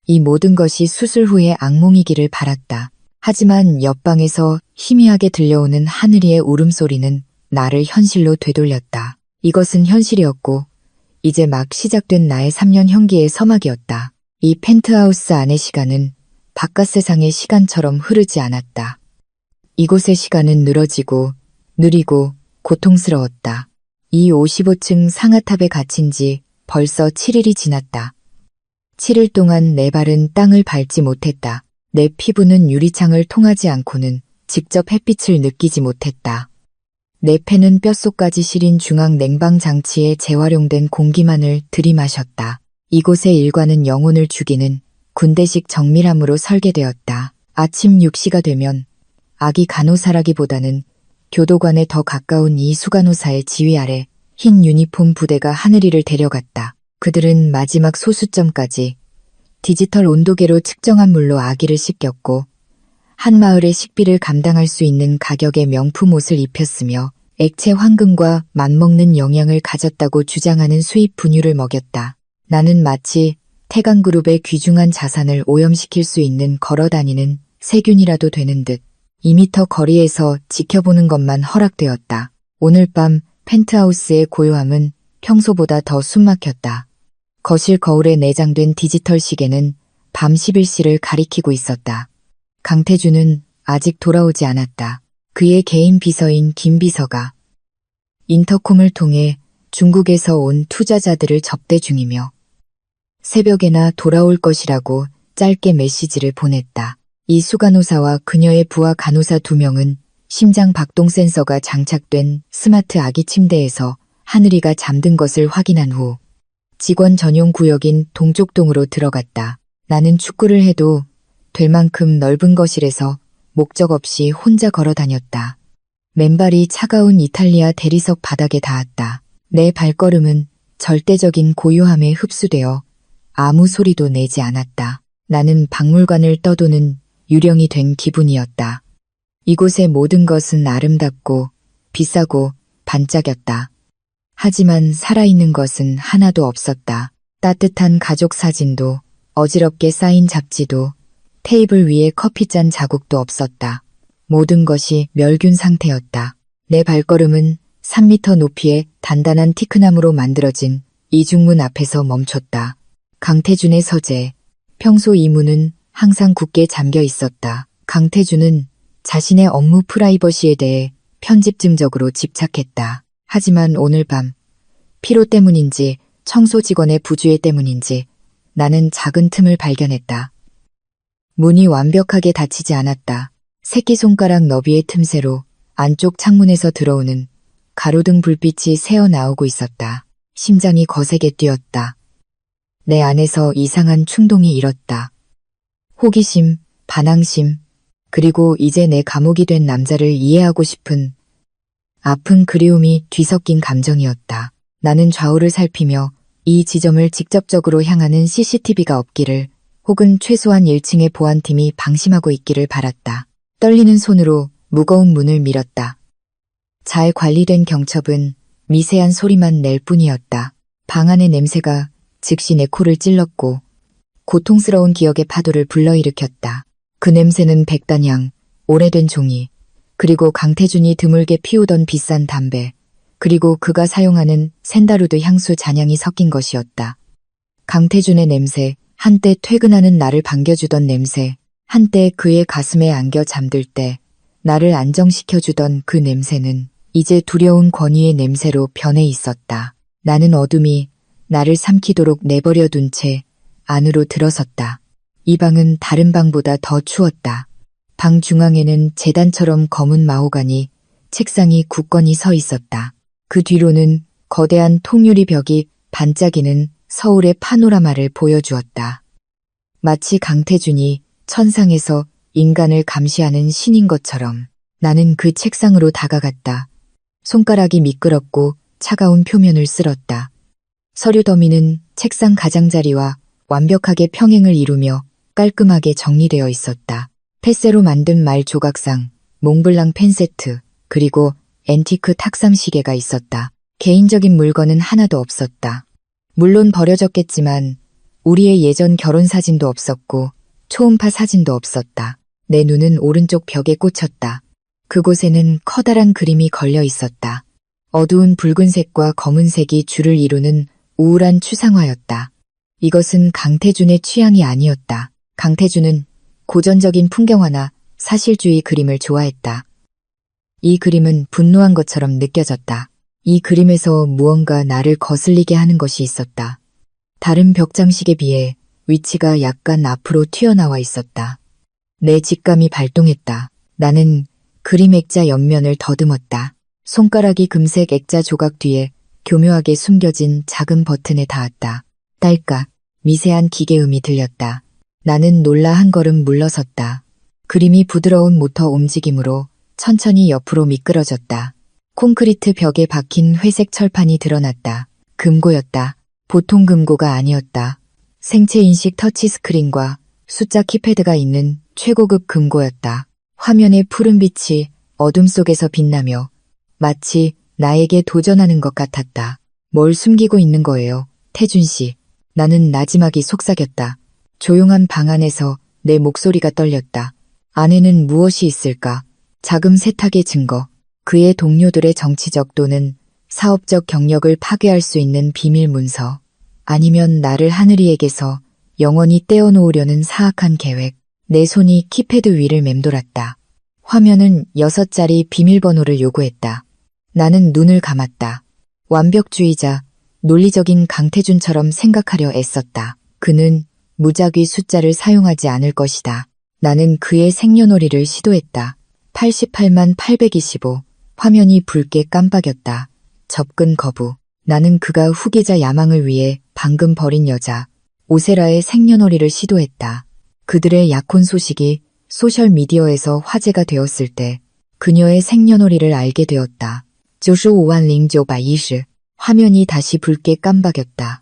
이 모든 것이 수술 후의 악몽이기를 바랐다. 하지만 옆방에서 희미하게 들려오는 하늘이의 울음소리는 나를 현실로 되돌렸다. 이것은 현실이었고 이제 막 시작된 나의 3년 형기의 서막이었다. 이 펜트하우스 안의 시간은 바깥 세상의 시간처럼 흐르지 않았다. 이곳의 시간은 늘어지고 느리고 고통스러웠다. 이 55층 상하탑에 갇힌 지 벌써 7일이 지났다. 7일 동안 내 발은 땅을 밟지 못했다. 내 피부는 유리창을 통하지 않고는 직접 햇빛을 느끼지 못했다. 내 폐는 뼛속까지 시린 중앙 냉방 장치에 재활용된 공기만을 들이마셨다. 이곳의 일과는 영혼을 죽이는 군대식 정밀함으로 설계되었다. 아침 6시가 되면 아기 간호사라기보다는 교도관에 더 가까운 이 수간호사의 지휘 아래 흰 유니폼 부대가 하늘이를 데려갔다. 그들은 마지막 소수점까지 디지털 온도계로 측정한 물로 아기를 씻겼고 한 마을의 식비를 감당할 수 있는 가격의 명품 옷을 입혔으며 액체 황금과 맞먹는 영양을 가졌다고 주장하는 수입 분유를 먹였다. 나는 마치 태강그룹의 귀중한 자산을 오염시킬 수 있는 걸어다니는 세균이라도 되는 듯 2미터 거리에서 지켜보는 것만 허락되었다. 오늘 밤 펜트하우스의 고요함은 평소보다 더 숨막혔다. 거실 거울에 내장된 디지털 시계는 밤 11시를 가리키고 있었다. 강태준은 아직 돌아오지 않았다. 그의 개인 비서인 김 비서가 인터콤을 통해 중국에서 온 투자자들을 접대 중이며 새벽에나 돌아올 것이라고 짧게 메시지를 보냈다. 이 수간호사와 그녀의 부하 간호사 2명은 심장 박동 센서가 장착된 스마트 아기 침대에서 하늘이가 잠든 것을 확인한 후 직원 전용 구역인 동쪽동으로 들어갔다. 나는 축구를 해도 될 만큼 넓은 거실에서 목적 없이 혼자 걸어 다녔다. 맨발이 차가운 이탈리아 대리석 바닥에 닿았다. 내 발걸음은 절대적인 고요함에 흡수되어 아무 소리도 내지 않았다. 나는 박물관을 떠도는 유령이 된 기분이었다. 이곳의 모든 것은 아름답고 비싸고 반짝였다. 하지만 살아있는 것은 하나도 없었다. 따뜻한 가족 사진도, 어지럽게 쌓인 잡지도, 테이블 위에 커피잔 자국도 없었다. 모든 것이 멸균 상태였다. 내 발걸음은 3미터 높이의 단단한 티크나무로 만들어진 이중문 앞에서 멈췄다. 강태준의 서재. 평소 이 문은 항상 굳게 잠겨 있었다. 강태준은 자신의 업무 프라이버시에 대해 편집증적으로 집착했다. 하지만 오늘 밤, 피로 때문인지 청소 직원의 부주의 때문인지 나는 작은 틈을 발견했다. 문이 완벽하게 닫히지 않았다. 새끼손가락 너비의 틈새로 안쪽 창문에서 들어오는 가로등 불빛이 새어나오고 있었다. 심장이 거세게 뛰었다. 내 안에서 이상한 충동이 일었다. 호기심, 반항심, 그리고 이제 내 감옥이 된 남자를 이해하고 싶은 아픈 그리움이 뒤섞인 감정이었다. 나는 좌우를 살피며 이 지점을 직접적으로 향하는 CCTV가 없기를, 혹은 최소한 1층의 보안팀이 방심하고 있기를 바랐다. 떨리는 손으로 무거운 문을 밀었다. 잘 관리된 경첩은 미세한 소리만 낼 뿐이었다. 방 안의 냄새가 즉시 내 코를 찔렀고 고통스러운 기억의 파도를 불러일으켰다. 그 냄새는 백단향, 오래된 종이, 그리고 강태준이 드물게 피우던 비싼 담배, 그리고 그가 사용하는 샌다루드 향수 잔향이 섞인 것이었다. 강태준의 냄새, 한때 퇴근하는 나를 반겨주던 냄새, 한때 그의 가슴에 안겨 잠들 때 나를 안정시켜주던 그 냄새는 이제 두려운 권위의 냄새로 변해 있었다. 나는 어둠이 나를 삼키도록 내버려 둔 채 안으로 들어섰다. 이 방은 다른 방보다 더 추웠다. 방 중앙에는 제단처럼 검은 마호가니 책상이 굳건히 서 있었다. 그 뒤로는 거대한 통유리 벽이 반짝이는 서울의 파노라마를 보여주었다. 마치 강태준이 천상에서 인간을 감시하는 신인 것처럼 나는 그 책상으로 다가갔다. 손가락이 미끄럽고 차가운 표면을 쓸었다. 서류 더미는 책상 가장자리와 완벽하게 평행을 이루며 깔끔하게 정리되어 있었다. 폐쇄로 만든 말 조각상, 몽블랑 펜 세트, 그리고 앤티크 탁상 시계가 있었다. 개인적인 물건은 하나도 없었다. 물론 버려졌겠지만 우리의 예전 결혼 사진도 없었고 초음파 사진도 없었다. 내 눈은 오른쪽 벽에 꽂혔다. 그곳에는 커다란 그림이 걸려 있었다. 어두운 붉은색과 검은색이 줄을 이루는 우울한 추상화였다. 이것은 강태준의 취향이 아니었다. 강태준은 고전적인 풍경화나 사실주의 그림을 좋아했다. 이 그림은 분노한 것처럼 느껴졌다. 이 그림에서 무언가 나를 거슬리게 하는 것이 있었다. 다른 벽 장식에 비해 위치가 약간 앞으로 튀어나와 있었다. 내 직감이 발동했다. 나는 그림 액자 옆면을 더듬었다. 손가락이 금색 액자 조각 뒤에 교묘하게 숨겨진 작은 버튼에 닿았다. 딸깍, 미세한 기계음이 들렸다. 나는 놀라 한 걸음 물러섰다. 그림이 부드러운 모터 움직임으로 천천히 옆으로 미끄러졌다. 콘크리트 벽에 박힌 회색 철판이 드러났다. 금고였다. 보통 금고가 아니었다. 생체인식 터치스크린과 숫자 키패드가 있는 최고급 금고였다. 화면의 푸른빛이 어둠 속에서 빛나며 마치 나에게 도전하는 것 같았다. 뭘 숨기고 있는 거예요, 태준 씨. 나는 나지막이 속삭였다. 조용한 방 안에서 내 목소리가 떨렸다. 안에는 무엇이 있을까? 자금 세탁의 증거, 그의 동료들의 정치적 또는 사업적 경력을 파괴할 수 있는 비밀 문서, 아니면 나를 하늘이에게서 영원히 떼어놓으려는 사악한 계획. 내 손이 키패드 위를 맴돌았다. 화면은 6자리 비밀번호를 요구했다. 나는 눈을 감았다. 완벽주의자, 논리적인 강태준처럼 생각하려 애썼다. 그는 무작위 숫자를 사용하지 않을 것이다. 나는 그의 생년월일을 시도했다. 88만 825. 화면이 붉게 깜빡였다. 접근 거부. 나는 그가 후계자 야망을 위해 방금 버린 여자, 오세라의 생년월일을 시도했다. 그들의 약혼 소식이 소셜미디어에서 화제가 되었을 때 그녀의 생년월일을 알게 되었다. 95,910. 화면이 다시 붉게 깜박였다.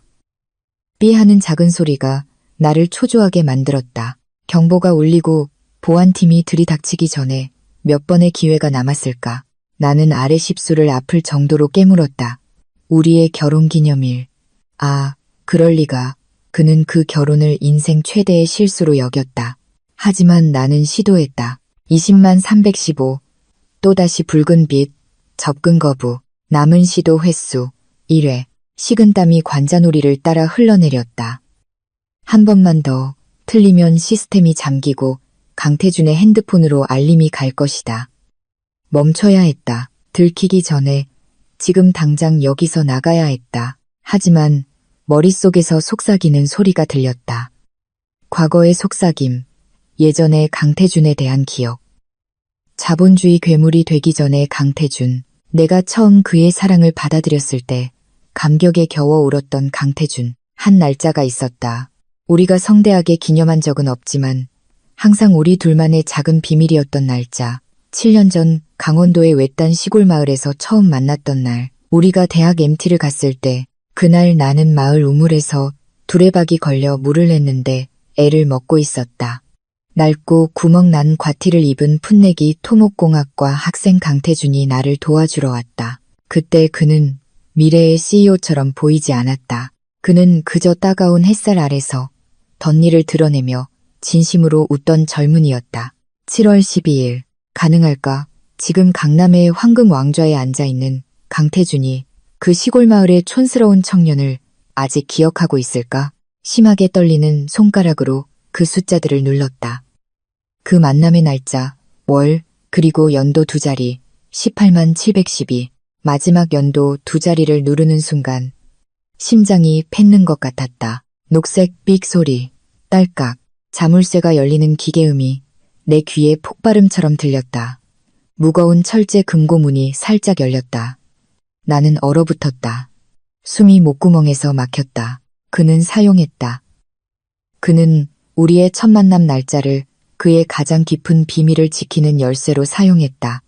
삐 하는 작은 소리가 나를 초조하게 만들었다. 경보가 울리고 보안팀이 들이닥치기 전에 몇 번의 기회가 남았을까? 나는 아래 십수를 아플 정도로 깨물었다. 우리의 결혼기념일. 아, 그럴 리가. 그는 그 결혼을 인생 최대의 실수로 여겼다. 하지만 나는 시도했다. 20만 315. 또다시 붉은 빛. 접근 거부. 남은 시도 횟수. 1회. 식은땀이 관자놀이를 따라 흘러내렸다. 한 번만 더. 틀리면 시스템이 잠기고 강태준의 핸드폰으로 알림이 갈 것이다. 멈춰야 했다. 들키기 전에 지금 당장 여기서 나가야 했다. 하지만 머릿속에서 속삭이는 소리가 들렸다. 과거의 속삭임, 예전의 강태준에 대한 기억. 자본주의 괴물이 되기 전의 강태준, 내가 처음 그의 사랑을 받아들였을 때 감격에 겨워 울었던 강태준. 한 날짜가 있었다. 우리가 성대하게 기념한 적은 없지만 항상 우리 둘만의 작은 비밀이었던 날짜. 7년 전 강원도의 외딴 시골 마을에서 처음 만났던 날. 우리가 대학 MT를 갔을 때 그날 나는 마을 우물에서 두레박이 걸려 물을 냈는데 애를 먹고 있었다. 낡고 구멍 난 과티를 입은 풋내기 토목공학과 학생 강태준이 나를 도와주러 왔다. 그때 그는 미래의 CEO처럼 보이지 않았다. 그는 그저 따가운 햇살 아래서 덧니를 드러내며 진심으로 웃던 젊은이였다. 7월 12일. 가능할까? 지금 강남의 황금 왕좌에 앉아있는 강태준이 그 시골 마을의 촌스러운 청년을 아직 기억하고 있을까? 심하게 떨리는 손가락으로 그 숫자들을 눌렀다. 그 만남의 날짜, 월, 그리고 연도 두 자리, 18만 712. 마지막 연도 두 자리를 누르는 순간 심장이 팼는 것 같았다. 녹색 삑 소리, 딸깍, 자물쇠가 열리는 기계음이 내 귀에 폭발음처럼 들렸다. 무거운 철제 금고문이 살짝 열렸다. 나는 얼어붙었다. 숨이 목구멍에서 막혔다. 그는 사용했다. 그는 우리의 첫 만남 날짜를 그의 가장 깊은 비밀을 지키는 열쇠로 사용했다.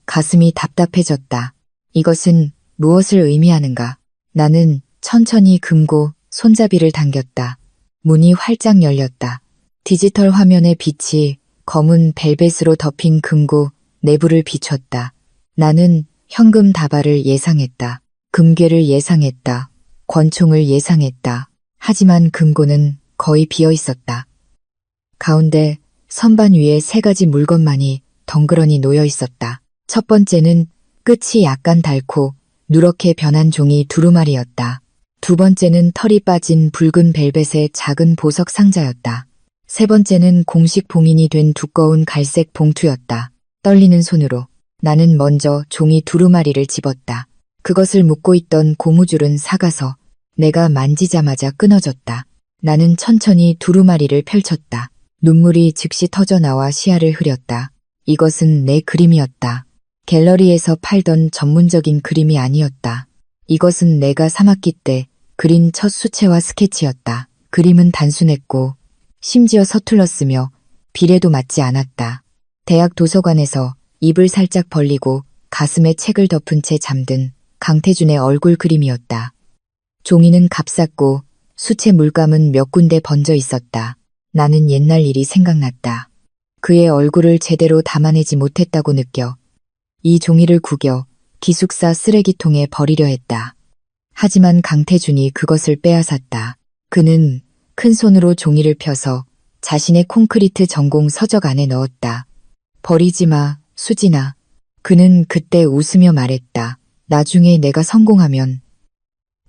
가슴이 답답해졌다. 이것은 무엇을 의미하는가? 나는 천천히 금고 손잡이를 당겼다. 문이 활짝 열렸다. 디지털 화면의 빛이 검은 벨벳으로 덮인 금고 내부를 비췄다. 나는 현금 다발을 예상했다. 금괴를 예상했다. 권총을 예상했다. 하지만 금고는 거의 비어 있었다. 가운데 선반 위에 세 가지 물건만이 덩그러니 놓여 있었다. 첫 번째는 끝이 약간 닳고 누렇게 변한 종이 두루마리였다. 두 번째는 털이 빠진 붉은 벨벳의 작은 보석 상자였다. 세 번째는 공식 봉인이 된 두꺼운 갈색 봉투였다. 떨리는 손으로 나는 먼저 종이 두루마리를 집었다. 그것을 묶고 있던 고무줄은 삭아서 내가 만지자마자 끊어졌다. 나는 천천히 두루마리를 펼쳤다. 눈물이 즉시 터져나와 시야를 흐렸다. 이것은 내 그림이었다. 갤러리에서 팔던 전문적인 그림이 아니었다. 이것은 내가 3학기 때 그린 첫 수채화 스케치였다. 그림은 단순했고 심지어 서툴렀으며 비례도 맞지 않았다. 대학 도서관에서 입을 살짝 벌리고 가슴에 책을 덮은 채 잠든 강태준의 얼굴 그림이었다. 종이는 값쌌고 수채 물감은 몇 군데 번져 있었다. 나는 옛날 일이 생각났다. 그의 얼굴을 제대로 담아내지 못했다고 느껴 이 종이를 구겨 기숙사 쓰레기통에 버리려 했다. 하지만 강태준이 그것을 빼앗았다. 그는 큰 손으로 종이를 펴서 자신의 콘크리트 전공 서적 안에 넣었다. 버리지 마, 수진아. 그는 그때 웃으며 말했다. 나중에 내가 성공하면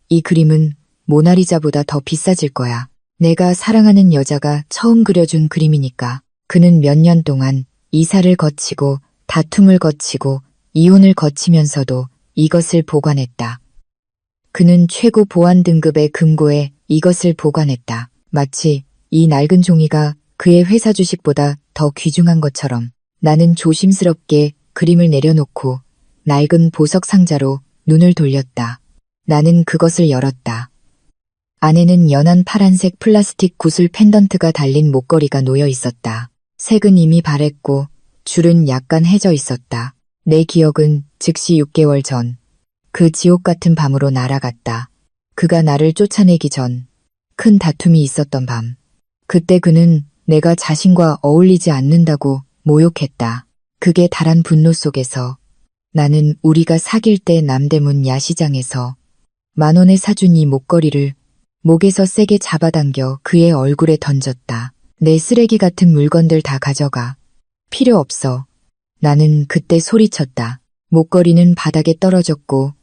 이 그림은 모나리자보다 더 비싸질 거야. 내가 사랑하는 여자가 처음 그려준 그림이니까. 그는 몇 년 동안 이사를 거치고 다툼을 거치고 이혼을 거치면서도 이것을 보관했다. 그는 최고 보안 등급의 금고에 이것을 보관했다. 마치 이 낡은 종이가 그의 회사 주식보다 더 귀중한 것처럼. 나는 조심스럽게 그림을 내려놓고 낡은 보석 상자로 눈을 돌렸다. 나는 그것을 열었다. 안에는 연한 파란색 플라스틱 구슬 펜던트가 달린 목걸이가 놓여 있었다. 색은 이미 바랬고 줄은 약간 해져 있었다. 내 기억은 즉시 6개월 전 그 지옥 같은 밤으로 날아갔다. 그가 나를 쫓아내기 전 큰 다툼이 있었던 밤. 그때 그는 내가 자신과 어울리지 않는다고 모욕했다. 극에 달한 분노 속에서 나는 우리가 사귈 때 남대문 야시장에서 10,000원에 사준 이 목걸이를 목에서 세게 잡아당겨 그의 얼굴에 던졌다. 내 쓰레기 같은 물건들 다 가져가. 필요 없어. 나는 그때 소리쳤다. 목걸이는 바닥에 떨어졌고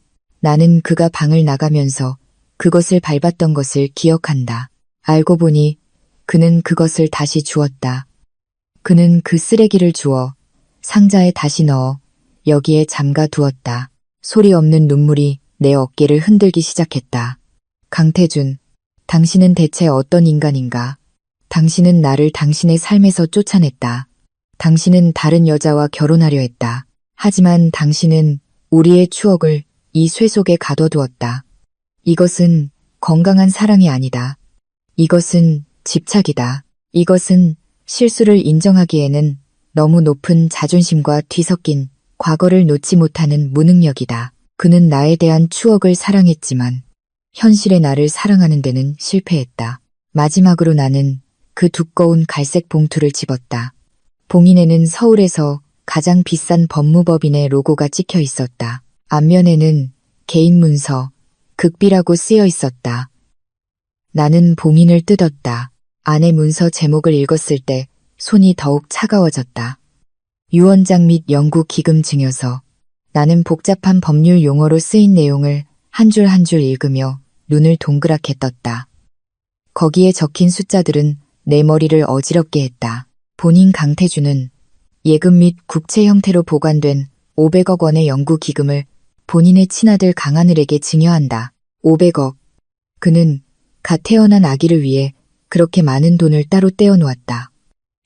나는 그가 방을 나가면서 그것을 밟았던 것을 기억한다. 알고 보니 그는 그것을 다시 주었다. 그는 그 쓰레기를 주워 상자에 다시 넣어 여기에 잠가 두었다. 소리 없는 눈물이 내 어깨를 흔들기 시작했다. 강태준, 당신은 대체 어떤 인간인가? 당신은 나를 당신의 삶에서 쫓아냈다. 당신은 다른 여자와 결혼하려 했다. 하지만 당신은 우리의 추억을 이 쇠 속에 가둬두었다. 이것은 건강한 사랑이 아니다. 이것은 집착이다. 이것은 실수를 인정하기에는 너무 높은 자존심과 뒤섞인 과거를 놓지 못하는 무능력이다. 그는 나에 대한 추억을 사랑했지만 현실의 나를 사랑하는 데는 실패했다. 마지막으로 나는 그 두꺼운 갈색 봉투를 집었다. 봉인에는 서울에서 가장 비싼 법무법인의 로고가 찍혀 있었다. 앞면에는 개인 문서, 극비라고 쓰여 있었다. 나는 봉인을 뜯었다. 안의 문서 제목을 읽었을 때 손이 더욱 차가워졌다. 유언장 및 영구 기금 증여서. 나는 복잡한 법률 용어로 쓰인 내용을 한 줄 한 줄 읽으며 눈을 동그랗게 떴다. 거기에 적힌 숫자들은 내 머리를 어지럽게 했다. 본인 강태준은 예금 및 국채 형태로 보관된 500억 원의 영구 기금을 본인의 친아들 강하늘에게 증여한다. 500억. 그는 갓 태어난 아기를 위해 그렇게 많은 돈을 따로 떼어 놓았다.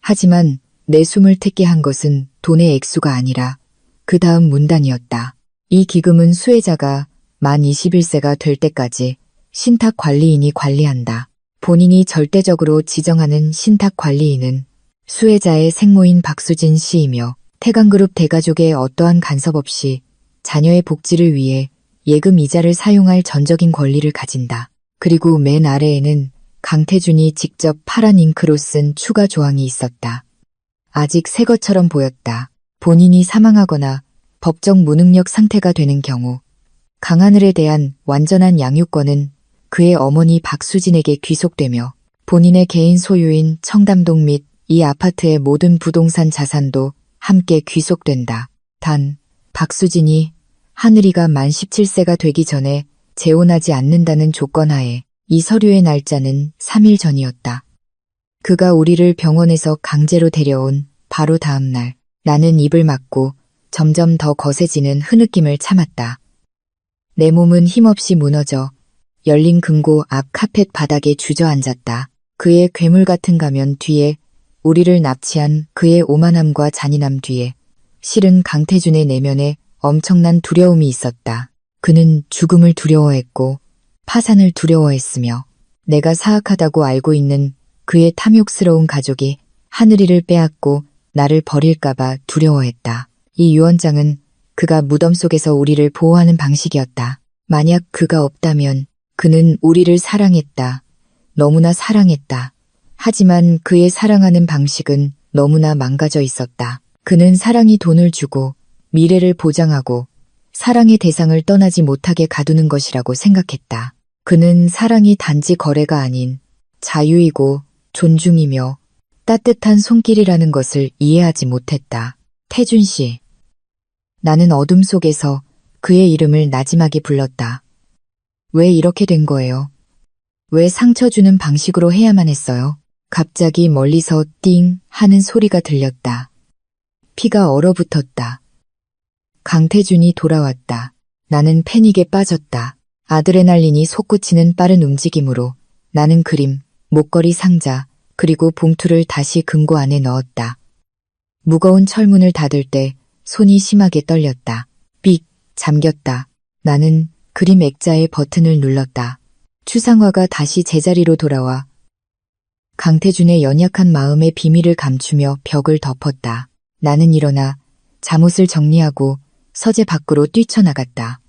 하지만 내 숨을 트게 한 것은 돈의 액수가 아니라 그 다음 문단이었다. 이 기금은 수혜자가 만 21세가 될 때까지 신탁 관리인이 관리한다. 본인이 절대적으로 지정하는 신탁 관리인은 수혜자의 생모인 박수진 씨이며 태강그룹 대가족의 어떠한 간섭 없이 자녀의 복지를 위해 예금 이자를 사용할 전적인 권리를 가진다. 그리고 맨 아래에는 강태준이 직접 파란 잉크로 쓴 추가 조항이 있었다. 아직 새 것처럼 보였다. 본인이 사망하거나 법적 무능력 상태가 되는 경우 강하늘에 대한 완전한 양육권은 그의 어머니 박수진에게 귀속되며 본인의 개인 소유인 청담동 및 이 아파트의 모든 부동산 자산도 함께 귀속된다. 단, 박수진이 하늘이가 만 17세가 되기 전에 재혼하지 않는다는 조건하에 이 서류의 날짜는 3일 전이었다. 그가 우리를 병원에서 강제로 데려온 바로 다음 날, 나는 입을 막고 점점 더 거세지는 흐느낌을 참았다. 내 몸은 힘없이 무너져 열린 금고 앞 카펫 바닥에 주저앉았다. 그의 괴물 같은 가면 뒤에 우리를 납치한 그의 오만함과 잔인함 뒤에 실은 강태준의 내면에 엄청난 두려움이 있었다. 그는 죽음을 두려워했고 파산을 두려워했으며 내가 사악하다고 알고 있는 그의 탐욕스러운 가족이 하늘이를 빼앗고 나를 버릴까봐 두려워했다. 이 유언장은 그가 무덤 속에서 우리를 보호하는 방식이었다. 만약 그가 없다면 그는 우리를 사랑했다. 너무나 사랑했다. 하지만 그의 사랑하는 방식은 너무나 망가져 있었다. 그는 사랑이 돈을 주고 미래를 보장하고 사랑의 대상을 떠나지 못하게 가두는 것이라고 생각했다. 그는 사랑이 단지 거래가 아닌 자유이고 존중이며 따뜻한 손길이라는 것을 이해하지 못했다. 태준 씨. 나는 어둠 속에서 그의 이름을 나지막이 불렀다. 왜 이렇게 된 거예요? 왜 상처 주는 방식으로 해야만 했어요? 갑자기 멀리서 띵 하는 소리가 들렸다. 피가 얼어붙었다. 강태준이 돌아왔다. 나는 패닉에 빠졌다. 아드레날린이 솟구치는 빠른 움직임으로 나는 그림, 목걸이 상자, 그리고 봉투를 다시 금고 안에 넣었다. 무거운 철문을 닫을 때 손이 심하게 떨렸다. 삑! 잠겼다. 나는 그림 액자의 버튼을 눌렀다. 추상화가 다시 제자리로 돌아와 강태준의 연약한 마음의 비밀을 감추며 벽을 덮었다. 나는 일어나 잠옷을 정리하고 서재 밖으로 뛰쳐나갔다.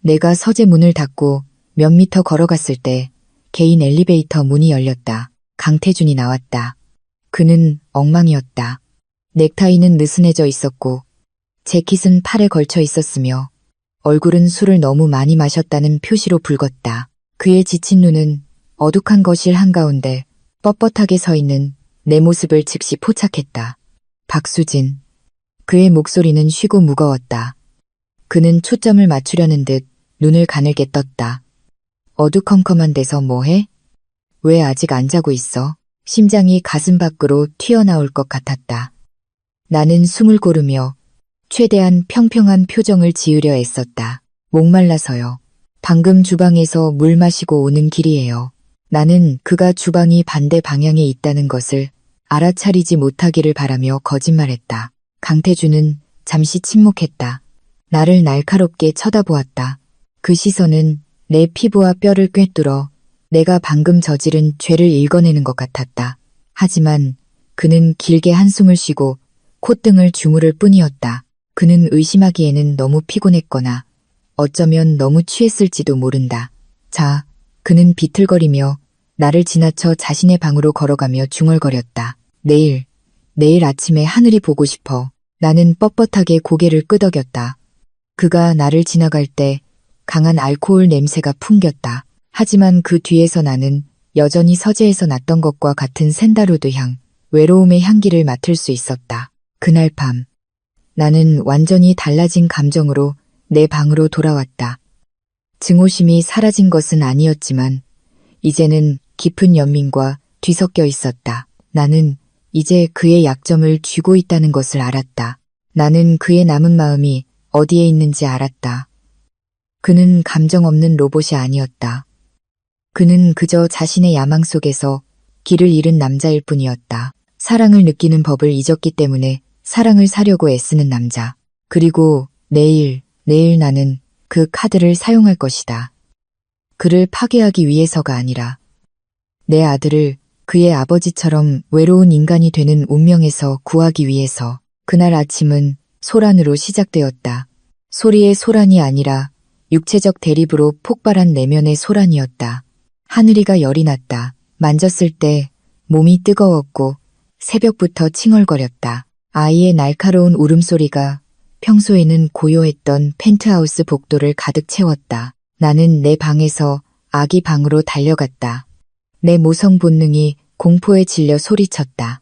내가 서재 문을 닫고 몇 미터 걸어갔을 때 개인 엘리베이터 문이 열렸다. 강태준이 나왔다. 그는 엉망이었다. 넥타이는 느슨해져 있었고 재킷은 팔에 걸쳐 있었으며 얼굴은 술을 너무 많이 마셨다는 표시로 붉었다. 그의 지친 눈은 어둑한 거실 한가운데 뻣뻣하게 서 있는 내 모습을 즉시 포착했다. 박수진. 그의 목소리는 쉬고 무거웠다. 그는 초점을 맞추려는 듯 눈을 가늘게 떴다. 어두컴컴한 데서 뭐해? 왜 아직 안 자고 있어? 심장이 가슴 밖으로 튀어나올 것 같았다. 나는 숨을 고르며 최대한 평평한 표정을 지으려 애썼다. 목말라서요. 방금 주방에서 물 마시고 오는 길이에요. 나는 그가 주방이 반대 방향에 있다는 것을 알아차리지 못하기를 바라며 거짓말했다. 강태준은 잠시 침묵했다. 나를 날카롭게 쳐다보았다. 그 시선은 내 피부와 뼈를 꿰뚫어 내가 방금 저지른 죄를 읽어내는 것 같았다. 하지만 그는 길게 한숨을 쉬고 콧등을 주무를 뿐이었다. 그는 의심하기에는 너무 피곤했거나 어쩌면 너무 취했을지도 모른다. 자, 그는 비틀거리며 나를 지나쳐 자신의 방으로 걸어가며 중얼거렸다. 내일 아침에 하늘이 보고 싶어. 나는 뻣뻣하게 고개를 끄덕였다. 그가 나를 지나갈 때 강한 알코올 냄새가 풍겼다. 하지만 그 뒤에서 나는 여전히 서재에서 났던 것과 같은 샌다로드 향, 외로움의 향기를 맡을 수 있었다. 그날 밤, 나는 완전히 달라진 감정으로 내 방으로 돌아왔다. 증오심이 사라진 것은 아니었지만 이제는 깊은 연민과 뒤섞여 있었다. 나는 이제 그의 약점을 쥐고 있다는 것을 알았다. 나는 그의 남은 마음이 어디에 있는지 알았다. 그는 감정 없는 로봇이 아니었다. 그는 그저 자신의 야망 속에서 길을 잃은 남자일 뿐이었다. 사랑을 느끼는 법을 잊었기 때문에 사랑을 사려고 애쓰는 남자. 그리고 내일 나는 그 카드를 사용할 것이다. 그를 파괴하기 위해서가 아니라 내 아들을 그의 아버지처럼 외로운 인간이 되는 운명에서 구하기 위해서. 그날 아침은 소란으로 시작되었다. 소리의 소란이 아니라 육체적 대립으로 폭발한 내면의 소란이었다. 하늘이가 열이 났다. 만졌을 때 몸이 뜨거웠고 새벽부터 칭얼거렸다. 아이의 날카로운 울음소리가 평소에는 고요했던 펜트하우스 복도를 가득 채웠다. 나는 내 방에서 아기 방으로 달려갔다. 내 모성 본능이 공포에 질려 소리쳤다.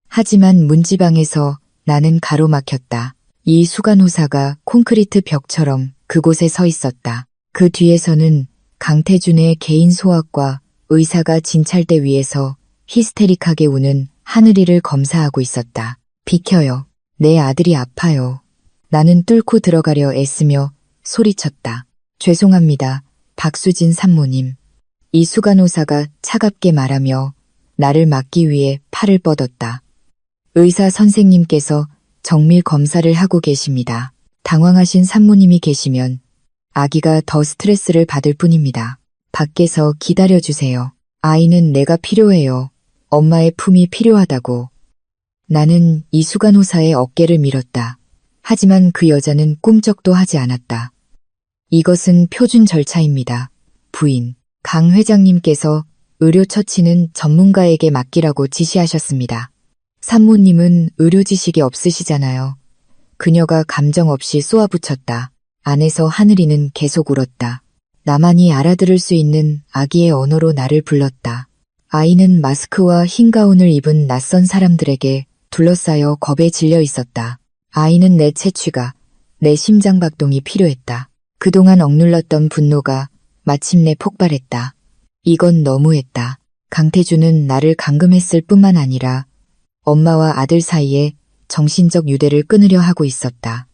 하지만 문지방에서 나는 가로막혔다. 이 수간호사가 콘크리트 벽처럼 그곳에 서 있었다. 그 뒤에서는 강태준의 개인 소학과 의사가 진찰대 위에서 히스테릭하게 우는 하늘이를 검사하고 있었다. 비켜요. 내 아들이 아파요. 나는 뚫고 들어가려 애쓰며 소리쳤다. 죄송합니다. 박수진 산모님. 이 수간호사가 차갑게 말하며 나를 막기 위해 팔을 뻗었다. 의사 선생님께서 정밀 검사를 하고 계십니다. 당황하신 산모님이 계시면 아기가 더 스트레스를 받을 뿐입니다. 밖에서 기다려주세요. 아이는 내가 필요해요. 엄마의 품이 필요하다고. 나는 이 수간호사의 어깨를 밀었다. 하지만 그 여자는 꿈쩍도 하지 않았다. 이것은 표준 절차입니다. 부인, 강 회장님께서 의료처치는 전문가에게 맡기라고 지시하셨습니다. 산모님은 의료 지식이 없으시잖아요. 그녀가 감정 없이 쏘아붙였다. 안에서 하늘이는 계속 울었다. 나만이 알아들을 수 있는 아기의 언어로 나를 불렀다. 아이는 마스크와 흰 가운을 입은 낯선 사람들에게 둘러싸여 겁에 질려 있었다. 아이는 내 채취가, 내 심장 박동이 필요했다. 그동안 억눌렀던 분노가 마침내 폭발했다. 이건 너무했다. 강태준은 나를 감금했을 뿐만 아니라 엄마와 아들 사이에 정신적 유대를 끊으려 하고 있었다.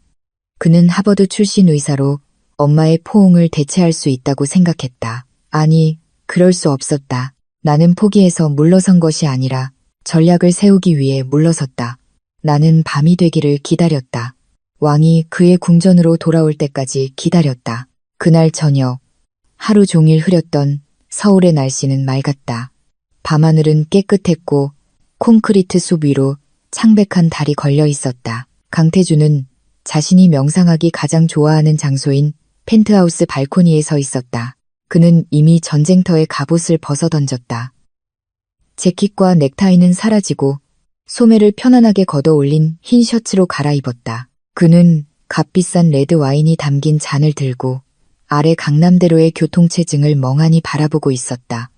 그는 하버드 출신 의사로 엄마의 포옹을 대체할 수 있다고 생각했다. 아니, 그럴 수 없었다. 나는 포기해서 물러선 것이 아니라 전략을 세우기 위해 물러섰다. 나는 밤이 되기를 기다렸다. 왕이 그의 궁전으로 돌아올 때까지 기다렸다. 그날 저녁, 하루 종일 흐렸던 서울의 날씨는 맑았다. 밤하늘은 깨끗했고 콘크리트 숲 위로 창백한 달이 걸려 있었다. 강태준은 자신이 명상하기 가장 좋아하는 장소인 펜트하우스 발코니에 서 있었다. 그는 이미 전쟁터에 갑옷을 벗어던졌다. 재킷과 넥타이는 사라지고 소매를 편안하게 걷어 올린 흰 셔츠로 갈아입었다. 그는 값비싼 레드 와인이 담긴 잔을 들고 아래 강남대로의 교통체증을 멍하니 바라보고 있었다.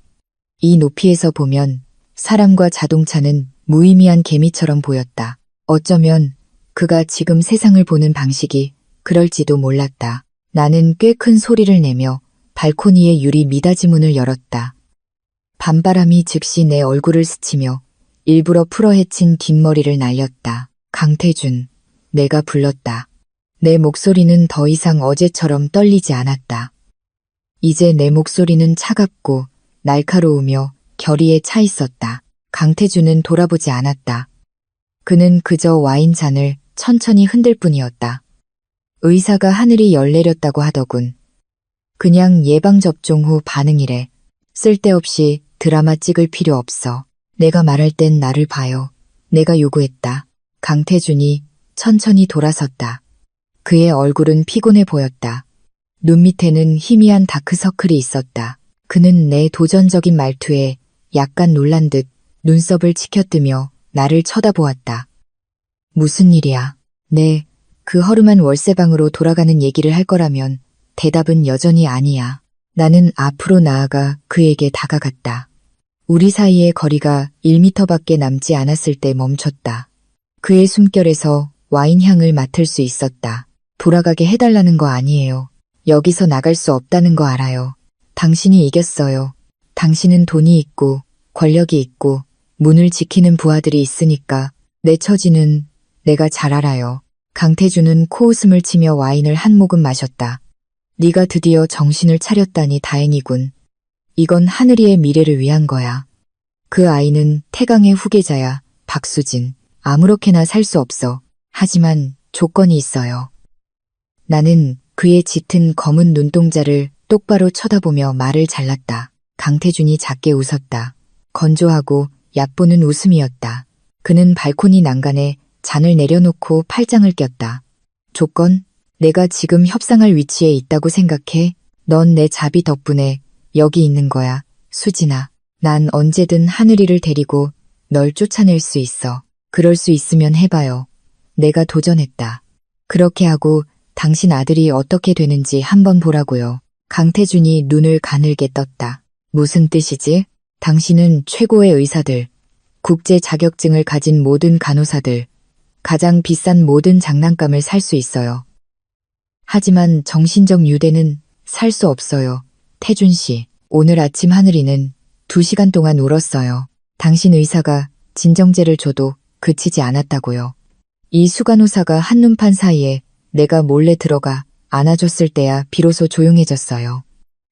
이 높이에서 보면 사람과 자동차는 무의미한 개미처럼 보였다. 어쩌면 그가 지금 세상을 보는 방식이 그럴지도 몰랐다. 나는 꽤 큰 소리를 내며 발코니의 유리 미닫이 문을 열었다. 밤바람이 즉시 내 얼굴을 스치며 일부러 풀어헤친 뒷머리를 날렸다. 강태준, 내가 불렀다. 내 목소리는 더 이상 어제처럼 떨리지 않았다. 이제 내 목소리는 차갑고 날카로우며 결의에 차 있었다. 강태준은 돌아보지 않았다. 그는 그저 와인잔을 천천히 흔들 뿐이었다. 의사가 하늘이 열내렸다고 하더군. 그냥 예방접종 후 반응이래. 쓸데없이 드라마 찍을 필요 없어. 내가 말할 땐 나를 봐요. 내가 요구했다. 강태준이 천천히 돌아섰다. 그의 얼굴은 피곤해 보였다. 눈 밑에는 희미한 다크서클이 있었다. 그는 내 도전적인 말투에 약간 놀란 듯 눈썹을 치켜뜨며 나를 쳐다보았다. 무슨 일이야? 네, 그 허름한 월세방으로 돌아가는 얘기를 할 거라면 대답은 여전히 아니야. 나는 앞으로 나아가 그에게 다가갔다. 우리 사이의 거리가 1미터밖에 남지 않았을 때 멈췄다. 그의 숨결에서 와인 향을 맡을 수 있었다. 돌아가게 해달라는 거 아니에요. 여기서 나갈 수 없다는 거 알아요. 당신이 이겼어요. 당신은 돈이 있고 권력이 있고 문을 지키는 부하들이 있으니까 내 처지는 내가 잘 알아요. 강태준은 코웃음을 치며 와인을 한 모금 마셨다. 네가 드디어 정신을 차렸다니 다행이군. 이건 하늘이의 미래를 위한 거야. 그 아이는 태강의 후계자야, 박수진. 아무렇게나 살 수 없어. 하지만 조건이 있어요. 나는 그의 짙은 검은 눈동자를 똑바로 쳐다보며 말을 잘랐다. 강태준이 작게 웃었다. 건조하고 얕보는 웃음이었다. 그는 발코니 난간에 잔을 내려놓고 팔짱을 꼈다. 조건? 내가 지금 협상할 위치에 있다고 생각해? 넌 내 자비 덕분에 여기 있는 거야, 수진아. 난 언제든 하늘이를 데리고 널 쫓아낼 수 있어. 그럴 수 있으면 해봐요. 내가 도전했다. 그렇게 하고 당신 아들이 어떻게 되는지 한번 보라고요. 강태준이 눈을 가늘게 떴다. 무슨 뜻이지? 당신은 최고의 의사들, 국제 자격증을 가진 모든 간호사들, 가장 비싼 모든 장난감을 살 수 있어요. 하지만 정신적 유대는 살 수 없어요. 태준 씨, 오늘 아침 하늘이는 2시간 동안 울었어요. 당신 의사가 진정제를 줘도 그치지 않았다고요. 이 수간호사가 한눈판 사이에 내가 몰래 들어가 안아줬을 때야 비로소 조용해졌어요.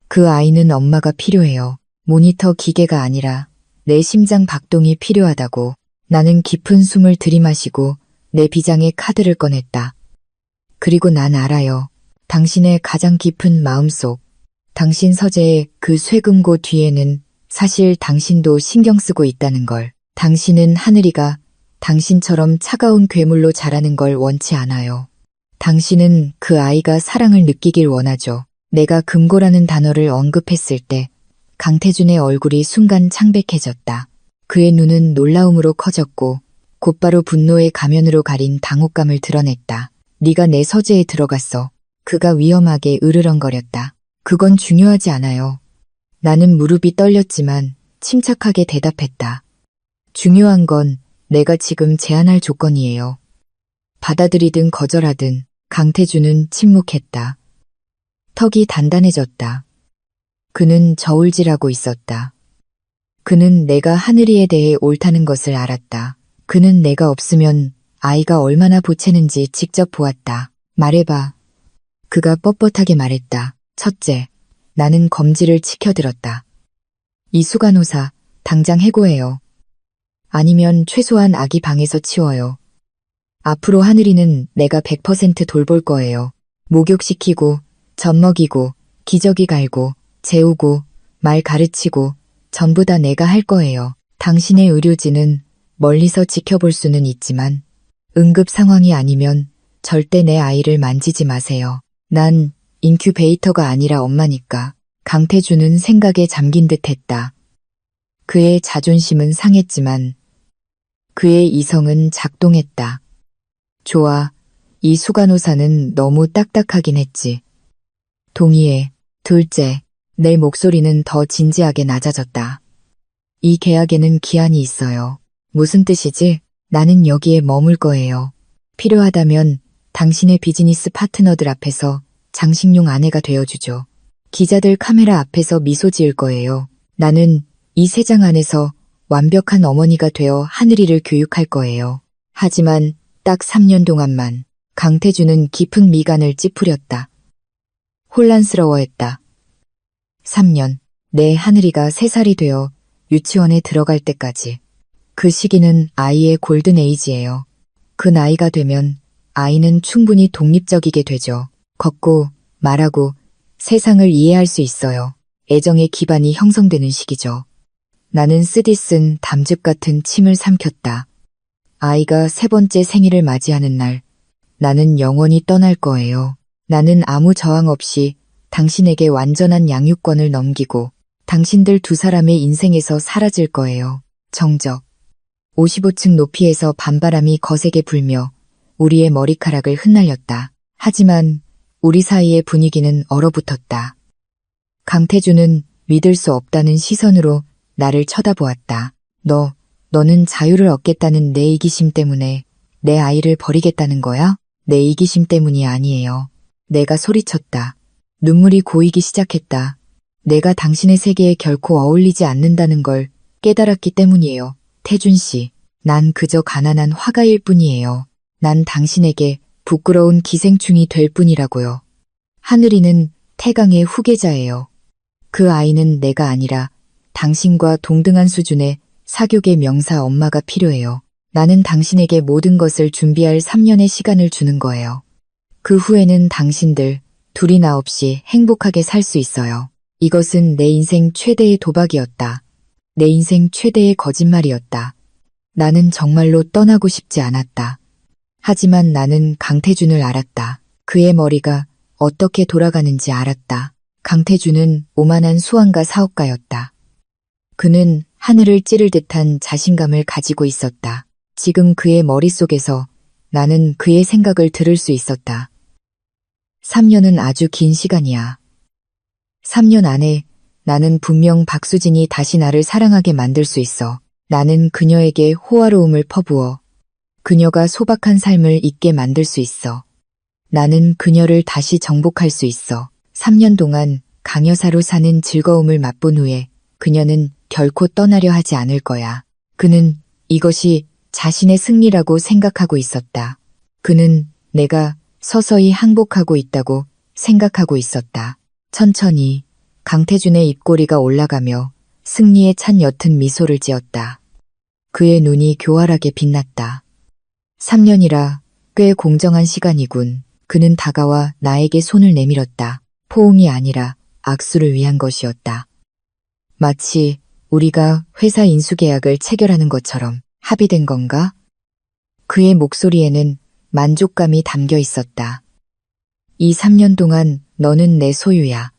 그 아이는 엄마가 필요해요. 모니터 기계가 아니라 내 심장 박동이 필요하다고. 나는 깊은 숨을 들이마시고 내 비장의 카드를 꺼냈다. 그리고 난 알아요. 당신의 가장 깊은 마음속, 당신 서재의 그 쇠금고 뒤에는 사실 당신도 신경 쓰고 있다는 걸. 당신은 하늘이가 당신처럼 차가운 괴물로 자라는 걸 원치 않아요. 당신은 그 아이가 사랑을 느끼길 원하죠. 내가 금고라는 단어를 언급했을 때 강태준의 얼굴이 순간 창백해졌다. 그의 눈은 놀라움으로 커졌고 곧바로 분노의 가면으로 가린 당혹감을 드러냈다. 네가 내 서재에 들어갔어. 그가 위험하게 으르렁거렸다. 그건 중요하지 않아요. 나는 무릎이 떨렸지만 침착하게 대답했다. 중요한 건 내가 지금 제안할 조건이에요. 받아들이든 거절하든. 강태준은 침묵했다. 턱이 단단해졌다. 그는 저울질하고 있었다. 그는 내가 하늘이에 대해 옳다는 것을 알았다. 그는 내가 없으면 아이가 얼마나 보채는지 직접 보았다. 말해봐. 그가 뻣뻣하게 말했다. 첫째, 나는 검지를 치켜들었다. 이 수간호사, 당장 해고해요. 아니면 최소한 아기 방에서 치워요. 앞으로 하늘이는 내가 100% 돌볼 거예요. 목욕시키고, 젖 먹이고, 기저귀 갈고, 재우고, 말 가르치고 전부 다 내가 할 거예요. 당신의 의료진은 멀리서 지켜볼 수는 있지만 응급 상황이 아니면 절대 내 아이를 만지지 마세요. 난 인큐베이터가 아니라 엄마니까. 강태준은 생각에 잠긴 듯 했다. 그의 자존심은 상했지만 그의 이성은 작동했다. 좋아, 이 수간호사는 너무 딱딱하긴 했지. 동의해. 둘째, 내 목소리는 더 진지하게 낮아졌다. 이 계약에는 기한이 있어요. 무슨 뜻이지? 나는 여기에 머물 거예요. 필요하다면 당신의 비즈니스 파트너들 앞에서 장식용 아내가 되어주죠. 기자들 카메라 앞에서 미소 지을 거예요. 나는 이 세 장 안에서 완벽한 어머니가 되어 하늘이를 교육할 거예요. 하지만 딱 3년 동안만. 강태준은 깊은 미간을 찌푸렸다. 혼란스러워했다. 3년. 내 하늘이가 3살이 되어 유치원에 들어갈 때까지. 그 시기는 아이의 골든 에이지예요. 그 나이가 되면 아이는 충분히 독립적이게 되죠. 걷고 말하고 세상을 이해할 수 있어요. 애정의 기반이 형성되는 시기죠. 나는 쓰디쓴 담즙 같은 침을 삼켰다. 아이가 3번째 생일을 맞이하는 날, 나는 영원히 떠날 거예요. 나는 아무 저항 없이 당신에게 완전한 양육권을 넘기고 당신들 두 사람의 인생에서 사라질 거예요. 정적. 55층 높이에서 밤바람이 거세게 불며 우리의 머리카락을 흩날렸다. 하지만 우리 사이의 분위기는 얼어붙었다. 강태준은 믿을 수 없다는 시선으로 나를 쳐다보았다. 너는 자유를 얻겠다는 내 이기심 때문에 내 아이를 버리겠다는 거야? 내 이기심 때문이 아니에요. 내가 소리쳤다. 눈물이 고이기 시작했다. 내가 당신의 세계에 결코 어울리지 않는다는 걸 깨달았기 때문이에요. 태준 씨, 난 그저 가난한 화가일 뿐이에요. 난 당신에게 부끄러운 기생충이 될 뿐이라고요. 하늘이는 태강의 후계자예요. 그 아이는 내가 아니라 당신과 동등한 수준의 사교계 명사 엄마가 필요해요. 나는 당신에게 모든 것을 준비할 3년의 시간을 주는 거예요. 그 후에는 당신들 둘이 나 없이 행복하게 살 수 있어요. 이것은 내 인생 최대의 도박이었다. 내 인생 최대의 거짓말이었다. 나는 정말로 떠나고 싶지 않았다. 하지만 나는 강태준을 알았다. 그의 머리가 어떻게 돌아가는지 알았다. 강태준은 오만한 수완가 사업가였다. 그는 하늘을 찌를 듯한 자신감을 가지고 있었다. 지금 그의 머릿속에서 나는 그의 생각을 들을 수 있었다. 3년은 아주 긴 시간이야. 3년 안에 나는 분명 박수진이 다시 나를 사랑하게 만들 수 있어. 나는 그녀에게 호화로움을 퍼부어 그녀가 소박한 삶을 잊게 만들 수 있어. 나는 그녀를 다시 정복할 수 있어. 3년 동안 강여사로 사는 즐거움을 맛본 후에 그녀는 결코 떠나려 하지 않을 거야. 그는 이것이 자신의 승리라고 생각하고 있었다. 그는 내가 서서히 항복하고 있다고 생각하고 있었다. 천천히 강태준의 입꼬리가 올라가며 승리에 찬 옅은 미소를 지었다. 그의 눈이 교활하게 빛났다. 3년이라 꽤 공정한 시간이군. 그는 다가와 나에게 손을 내밀었다. 포옹이 아니라 악수를 위한 것이었다. 마치 우리가 회사 인수계약을 체결하는 것처럼. 합의된 건가? 그의 목소리에는 만족감이 담겨 있었다. 이 3년 동안 너는 내 소유야.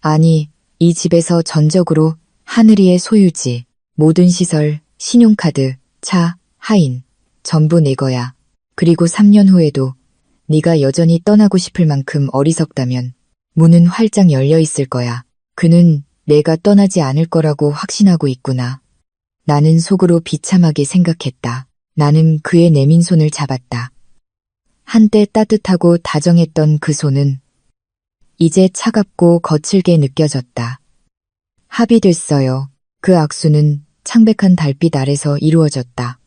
아니, 이 집에서 전적으로 하늘이의 소유지. 모든 시설, 신용카드, 차, 하인, 전부 내 거야. 그리고 3년 후에도 네가 여전히 떠나고 싶을 만큼 어리석다면 문은 활짝 열려 있을 거야. 그는 내가 떠나지 않을 거라고 확신하고 있구나. 나는 속으로 비참하게 생각했다. 나는 그의 내민 손을 잡았다. 한때 따뜻하고 다정했던 그 손은 이제 차갑고 거칠게 느껴졌다. 합의됐어요. 그 악수는 창백한 달빛 아래서 이루어졌다.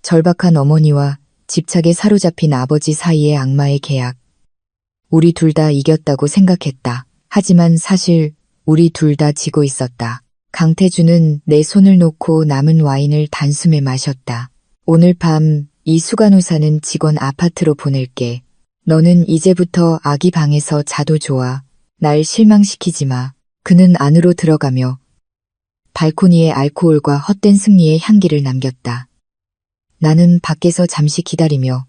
절박한 어머니와 집착에 사로잡힌 아버지 사이의 악마의 계약. 우리 둘 다 이겼다고 생각했다. 하지만 사실 우리 둘 다 지고 있었다. 강태준은 내 손을 놓고 남은 와인을 단숨에 마셨다. 오늘 밤 이 수간호사는 직원 아파트로 보낼게. 너는 이제부터 아기 방에서 자도 좋아. 날 실망시키지 마. 그는 안으로 들어가며 발코니에 알코올과 헛된 승리의 향기를 남겼다. 나는 밖에서 잠시 기다리며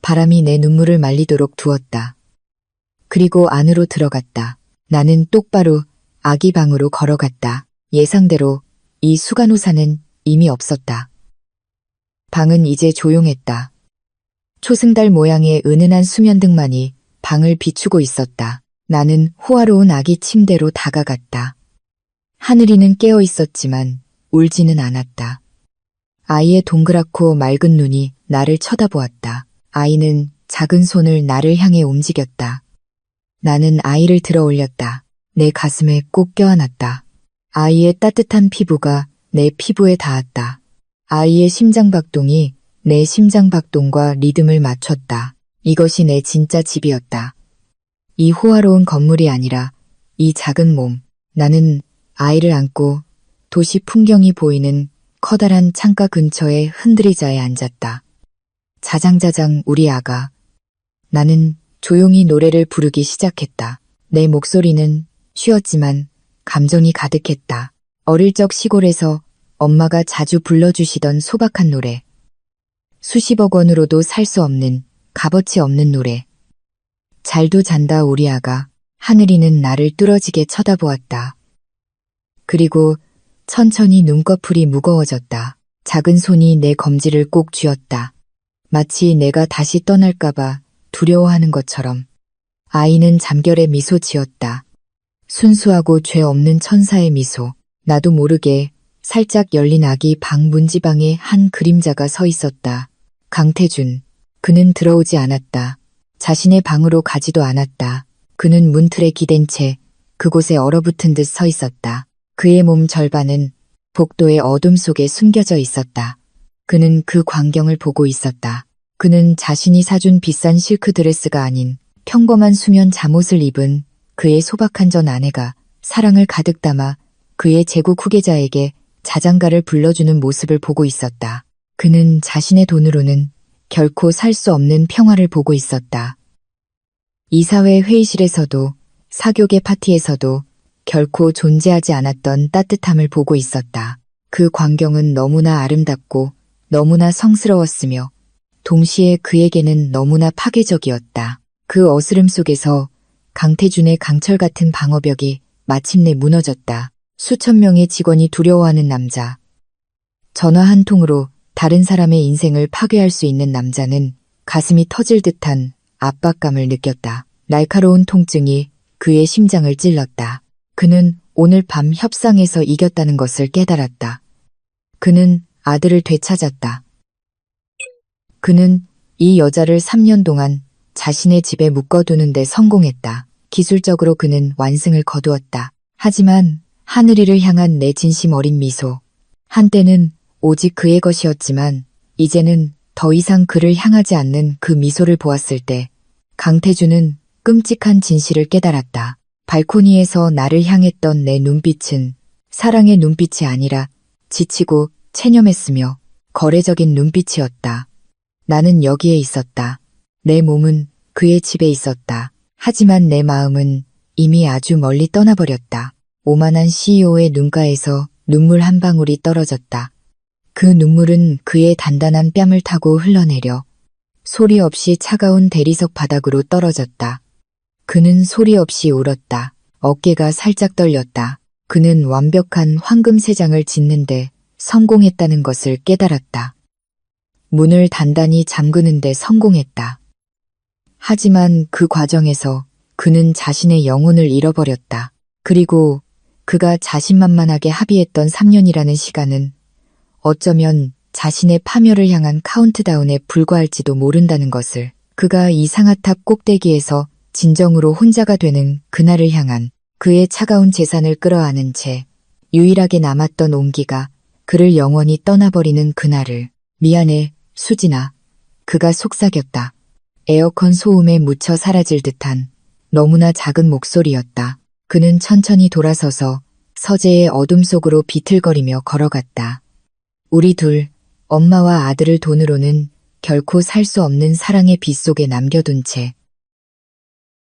바람이 내 눈물을 말리도록 두었다. 그리고 안으로 들어갔다. 나는 똑바로 아기 방으로 걸어갔다. 예상대로 이 수간호사는 이미 없었다. 방은 이제 조용했다. 초승달 모양의 은은한 수면등만이 방을 비추고 있었다. 나는 호화로운 아기 침대로 다가갔다. 하늘이는 깨어 있었지만 울지는 않았다. 아이의 동그랗고 맑은 눈이 나를 쳐다보았다. 아이는 작은 손을 나를 향해 움직였다. 나는 아이를 들어 올렸다. 내 가슴에 꼭 껴안았다. 아이의 따뜻한 피부가 내 피부에 닿았다. 아이의 심장박동이 내 심장박동과 리듬을 맞췄다. 이것이 내 진짜 집이었다. 이 호화로운 건물이 아니라 이 작은 몸. 나는 아이를 안고 도시 풍경이 보이는 커다란 창가 근처의 흔들의자에 앉았다. 자장자장 우리 아가. 나는 조용히 노래를 부르기 시작했다. 내 목소리는 쉬었지만 감정이 가득했다. 어릴 적 시골에서 엄마가 자주 불러주시던 소박한 노래. 수십억 원으로도 살 수 없는 값어치 없는 노래. 잘도 잔다 우리 아가. 하늘이는 나를 뚫어지게 쳐다보았다. 그리고 천천히 눈꺼풀이 무거워졌다. 작은 손이 내 검지를 꼭 쥐었다. 마치 내가 다시 떠날까봐 두려워하는 것처럼. 아이는 잠결에 미소 지었다. 순수하고 죄 없는 천사의 미소. 나도 모르게 살짝 열린 아기 방 문지방에 한 그림자가 서 있었다. 강태준. 그는 들어오지 않았다. 자신의 방으로 가지도 않았다. 그는 문틀에 기댄 채 그곳에 얼어붙은 듯 서 있었다. 그의 몸 절반은 복도의 어둠 속에 숨겨져 있었다. 그는 그 광경을 보고 있었다. 그는 자신이 사준 비싼 실크 드레스가 아닌 평범한 수면 잠옷을 입은 그의 소박한 전 아내가 사랑을 가득 담아 그의 제국 후계자에게 자장가를 불러주는 모습을 보고 있었다. 그는 자신의 돈으로는 결코 살 수 없는 평화를 보고 있었다. 이사회 회의실에서도 사교계 파티에서도 결코 존재하지 않았던 따뜻함을 보고 있었다. 그 광경은 너무나 아름답고 너무나 성스러웠으며 동시에 그에게는 너무나 파괴적이었다. 그 어스름 속에서 강태준의 강철 같은 방어벽이 마침내 무너졌다. 수천 명의 직원이 두려워하는 남자. 전화 한 통으로 다른 사람의 인생을 파괴할 수 있는 남자는 가슴이 터질 듯한 압박감을 느꼈다. 날카로운 통증이 그의 심장을 찔렀다. 그는 오늘 밤 협상에서 이겼다는 것을 깨달았다. 그는 아들을 되찾았다. 그는 이 여자를 3년 동안 자신의 집에 묶어두는 데 성공했다. 기술적으로 그는 완승을 거두었다. 하지만 하늘이를 향한 내 진심 어린 미소. 한때는 오직 그의 것이었지만 이제는 더 이상 그를 향하지 않는 그 미소를 보았을 때 강태준은 끔찍한 진실을 깨달았다. 발코니에서 나를 향했던 내 눈빛은 사랑의 눈빛이 아니라 지치고 체념했으며 거래적인 눈빛이었다. 나는 여기에 있었다. 내 몸은 그의 집에 있었다. 하지만 내 마음은 이미 아주 멀리 떠나버렸다. 오만한 CEO의 눈가에서 눈물 한 방울이 떨어졌다. 그 눈물은 그의 단단한 뺨을 타고 흘러내려 소리 없이 차가운 대리석 바닥으로 떨어졌다. 그는 소리 없이 울었다. 어깨가 살짝 떨렸다. 그는 완벽한 황금 세장을 짓는데 성공했다는 것을 깨달았다. 문을 단단히 잠그는데 성공했다. 하지만 그 과정에서 그는 자신의 영혼을 잃어버렸다. 그리고 그가 자신만만하게 합의했던 3년이라는 시간은 어쩌면 자신의 파멸을 향한 카운트다운에 불과할지도 모른다는 것을, 그가 이 상아탑 꼭대기에서 진정으로 혼자가 되는 그날을 향한 그의 차가운 재산을 끌어안은 채 유일하게 남았던 온기가 그를 영원히 떠나버리는 그날을. 미안해, 수진아. 그가 속삭였다. 에어컨 소음에 묻혀 사라질 듯한 너무나 작은 목소리였다. 그는 천천히 돌아서서 서재의 어둠 속으로 비틀거리며 걸어갔다. 우리 둘, 엄마와 아들을 돈으로는 결코 살 수 없는 사랑의 빗속에 남겨둔 채